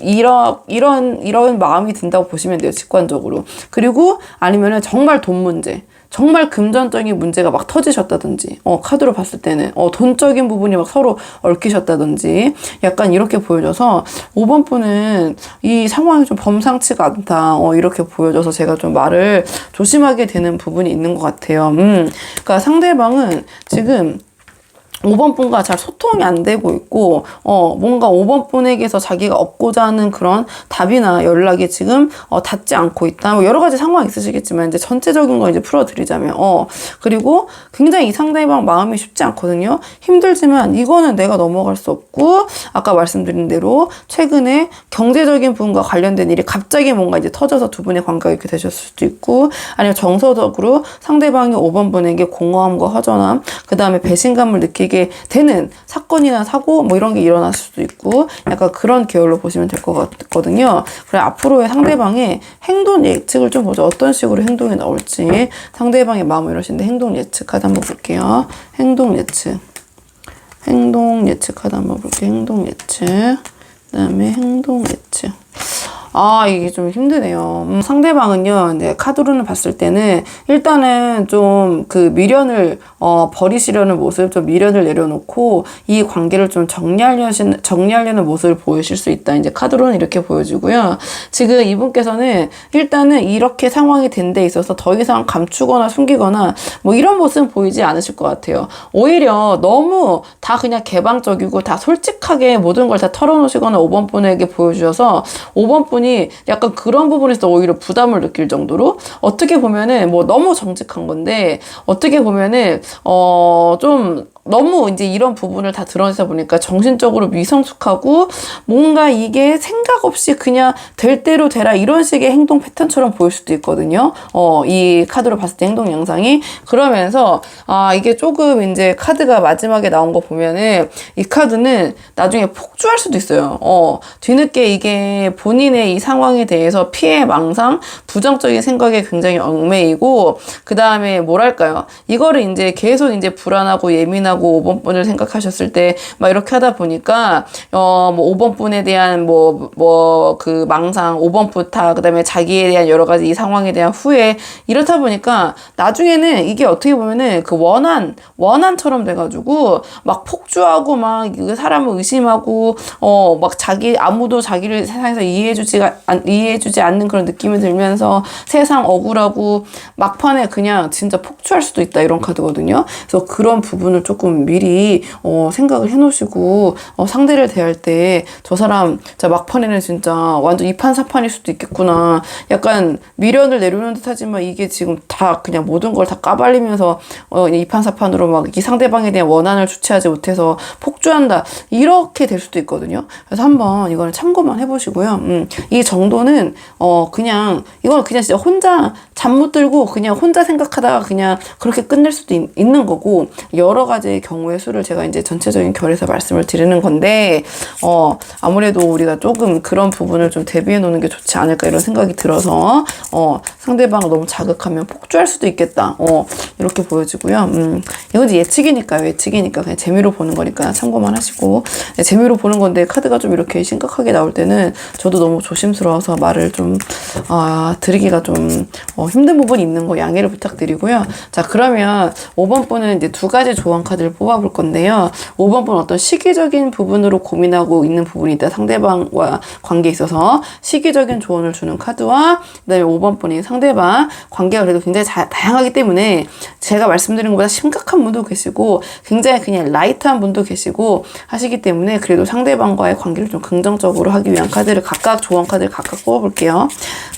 이런 마음이 든다고 보시면 돼요, 직관적으로. 그리고 아니면은 정말 돈 문제. 정말 금전적인 문제가 막 터지셨다든지, 카드로 봤을 때는, 돈적인 부분이 막 서로 얽히셨다든지, 약간 이렇게 보여져서, 5번 분은 이 상황이 좀 범상치가 않다, 이렇게 보여져서 제가 좀 말을 조심하게 되는 부분이 있는 것 같아요. 그러니까 상대방은 지금, 5번 분과 잘 소통이 안 되고 있고, 뭔가 5번 분에게서 자기가 얻고자 하는 그런 답이나 연락이 지금, 닿지 않고 있다. 뭐 여러 가지 상황이 있으시겠지만, 이제 전체적인 거 이제 풀어드리자면, 그리고 굉장히 이 상대방 마음이 쉽지 않거든요. 힘들지만 이거는 내가 넘어갈 수 없고, 아까 말씀드린 대로 최근에 경제적인 부분과 관련된 일이 갑자기 뭔가 이제 터져서 두 분의 관계가 이렇게 되셨을 수도 있고, 아니면 정서적으로 상대방이 5번 분에게 공허함과 허전함, 그 다음에 배신감을 느끼게 되는 사건이나 사고 뭐 이런 게 일어날 수도 있고, 약간 그런 계열로 보시면 될 것 같거든요. 그래, 앞으로의 상대방의 행동 예측을 좀 보죠. 어떤 식으로 행동이 나올지. 상대방의 마음을 이러시는데 행동 예측 카드 한번 볼게요. 행동 예측 카드 한번 볼게요. 행동 예측, 그 다음에 행동 예측. 이게 좀 힘드네요. 상대방은요, 이제 카드로는 봤을 때는 일단은 좀 그 미련을 버리시려는 모습, 좀 미련을 내려놓고 이 관계를 좀 정리하려는 모습을 보이실 수 있다. 이제 카드로는 이렇게 보여지고요. 지금 이분께서는 일단은 이렇게 상황이 된 데 있어서 더 이상 감추거나 숨기거나 뭐 이런 모습은 보이지 않으실 것 같아요. 오히려 너무 다 그냥 개방적이고 다 솔직하게 모든 걸 다 털어놓으시거나 5번 분에게 보여주셔서 5번 분이 약간 그런 부분에서 오히려 부담을 느낄 정도로, 어떻게 보면은 뭐 너무 정직한 건데, 어떻게 보면은 좀 너무 이제 이런 부분을 다 드러내다 보니까 정신적으로 미성숙하고, 뭔가 이게 생각 없이 그냥 될 대로 되라 이런 식의 행동 패턴처럼 보일 수도 있거든요. 이 카드로 봤을 때 행동 양상이. 그러면서 이게 조금 이제 카드가 마지막에 나온 거 보면은 이 카드는 나중에 폭주할 수도 있어요. 뒤늦게 이게 본인의 이 상황에 대해서 피해 망상, 부정적인 생각에 굉장히 얽매이고, 그 다음에 뭐랄까요, 이거를 이제 계속 이제 불안하고 예민하고 5번 분을 생각하셨을 때 막 이렇게 하다 보니까 뭐 5번 분에 대한 그 망상, 5번 부탁, 그다음에 자기에 대한 여러 가지 이 상황에 대한 후회, 이렇다 보니까 나중에는 이게 어떻게 보면은 그 원한처럼 돼가지고 막 폭주하고 막 그 사람을 의심하고 막 아무도 자기를 세상에서 이해해주지 않는 그런 느낌이 들면서 세상 억울하고 막판에 그냥 진짜 폭주할 수도 있다, 이런 카드거든요. 그래서 그런 부분을 조금 미리 생각을 해놓으시고 상대를 대할 때 저 사람 진짜 막판에는 진짜 완전 이판사판일 수도 있겠구나, 약간 미련을 내려놓는 듯 하지만 이게 지금 다 그냥 모든 걸 다 까발리면서 이판사판으로 막 이 상대방에 대한 원한을 주체하지 못해서 폭주한다, 이렇게 될 수도 있거든요. 그래서 한번 이거는 참고만 해보시고요. 이 정도는 이거는 그냥 진짜 혼자 잠 못 들고 그냥 혼자 생각하다가 그냥 그렇게 끝낼 수도 있는 거고, 여러 가지 경우의 수를 제가 이제 전체적인 결에서 말씀을 드리는 건데, 아무래도 우리가 조금 그런 부분을 좀 대비해 놓는 게 좋지 않을까, 이런 생각이 들어서, 상대방을 너무 자극하면 폭주할 수도 있겠다. 이렇게 보여지고요. 이건 이제 예측이니까 그냥 재미로 보는 거니까 참고만 하시고, 네, 재미로 보는 건데 카드가 좀 이렇게 심각하게 나올 때는 저도 너무 조심스러워서 말을 좀 드리기가 좀 힘든 부분이 있는 거 양해를 부탁드리고요. 자, 그러면 5번 분은 이제 두 가지 조언 카드를 뽑아볼 건데요. 5번 분은 어떤 시기적인 부분으로 고민하고 있는 부분이 있다. 상대방과 관계에 있어서 시기적인 조언을 주는 카드와, 그다음에 5번 분이 상대방 관계가 그래도 굉장히 다양하기 때문에 제가 말씀드린 것보다 심각한 분도 계시고 굉장히 그냥 라이트한 분도 계시고 하시기 때문에 그래도 상대방과의 관계를 좀 긍정적으로 하기 위한 카드를 조언 카드를 각각 뽑아볼게요.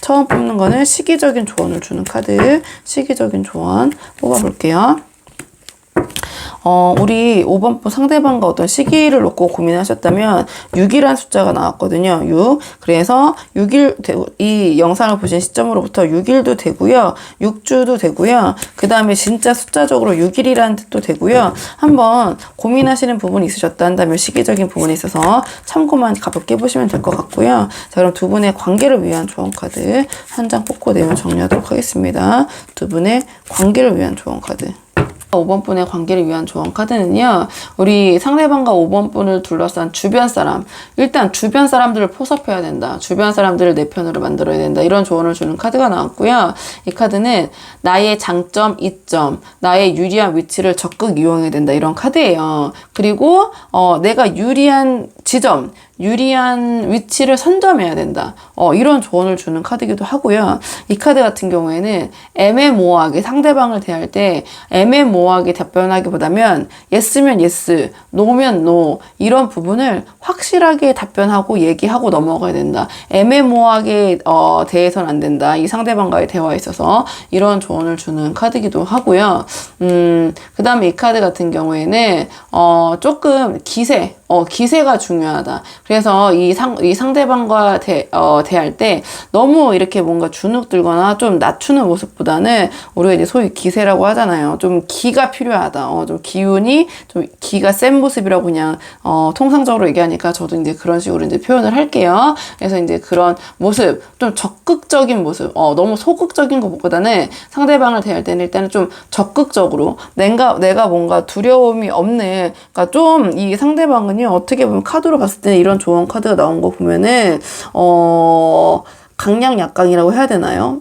처음 뽑는 거는 시기적인 조언을 주는 카드, 시기적인 조언 뽑아볼게요. 우리 5번 분 상대방과 어떤 시기를 놓고 고민하셨다면 6이라는 숫자가 나왔거든요. 6. 그래서 6일, 이 영상을 보신 시점으로부터 6일도 되고요. 6주도 되고요. 그 다음에 진짜 숫자적으로 6일이라는 뜻도 되고요. 한번 고민하시는 부분이 있으셨다 한다면 시기적인 부분에 있어서 참고만 가볍게 해보시면 될 것 같고요. 자, 그럼 두 분의 관계를 위한 조언 카드 한 장 뽑고 내용 정리하도록 하겠습니다. 두 분의 관계를 위한 조언 카드. 5번 분의 관계를 위한 조언 카드는요. 우리 상대방과 5번 분을 둘러싼 주변 사람. 일단 주변 사람들을 포섭해야 된다. 주변 사람들을 내 편으로 만들어야 된다. 이런 조언을 주는 카드가 나왔고요. 이 카드는 나의 장점, 이점, 나의 유리한 위치를 적극 이용해야 된다. 이런 카드예요. 그리고 내가 유리한 지점, 유리한 위치를 선점해야 된다. 이런 조언을 주는 카드이기도 하고요. 이 카드 같은 경우에는 애매모호하게 상대방을 대할 때 애매모호하게 답변하기보다는 yes면 yes, no면 no 이런 부분을 확실하게 답변하고 얘기하고 넘어가야 된다. 애매모호하게 대해서는 안 된다. 이 상대방과의 대화에 있어서 이런 조언을 주는 카드이기도 하고요. 그 다음에 이 카드 같은 경우에는 조금 기세가 중요하다. 그래서 이 상대방과 대할 때 너무 이렇게 뭔가 주눅 들거나 좀 낮추는 모습보다는 우리가 이제 소위 기세라고 하잖아요. 좀 기가 필요하다. 좀 기가 센 모습이라고 그냥 통상적으로 얘기하니까 저도 이제 그런 식으로 이제 표현을 할게요. 그래서 이제 그런 모습, 좀 적극적인 모습, 너무 소극적인 것보다는 상대방을 대할 때는 일단은 좀 적극적으로 내가 뭔가 두려움이 없는, 그러니까 좀 이 상대방은요, 어떻게 보면 카드로 봤을 때는 이런 조언 카드가 나온 거 보면은 강약약강이라고 해야 되나요?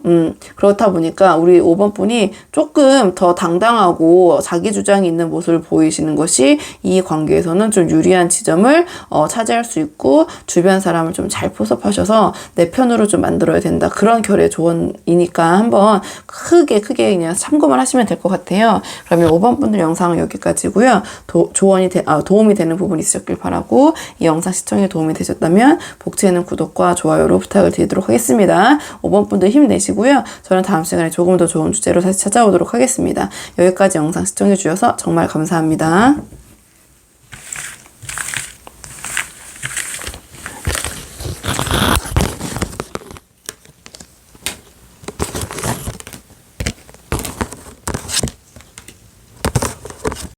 그렇다 보니까 우리 5번 분이 조금 더 당당하고 자기 주장이 있는 모습을 보이시는 것이 이 관계에서는 좀 유리한 지점을 차지할 수 있고 주변 사람을 좀 잘 포섭하셔서 내 편으로 좀 만들어야 된다. 그런 결의 조언이니까 한번 크게 그냥 참고만 하시면 될 것 같아요. 그러면 5번 분들 영상은 여기까지고요. 도움이 되는 부분이 있으셨길 바라고, 이 영상 시청에 도움이 되셨다면 복지에는 구독과 좋아요로 부탁을 드리도록 하겠습니다. 5번 분들 힘내시고요. 저는 다음 시간에 조금 더 좋은 주제로 다시 찾아오도록 하겠습니다. 여기까지 영상 시청해 주셔서 정말 감사합니다.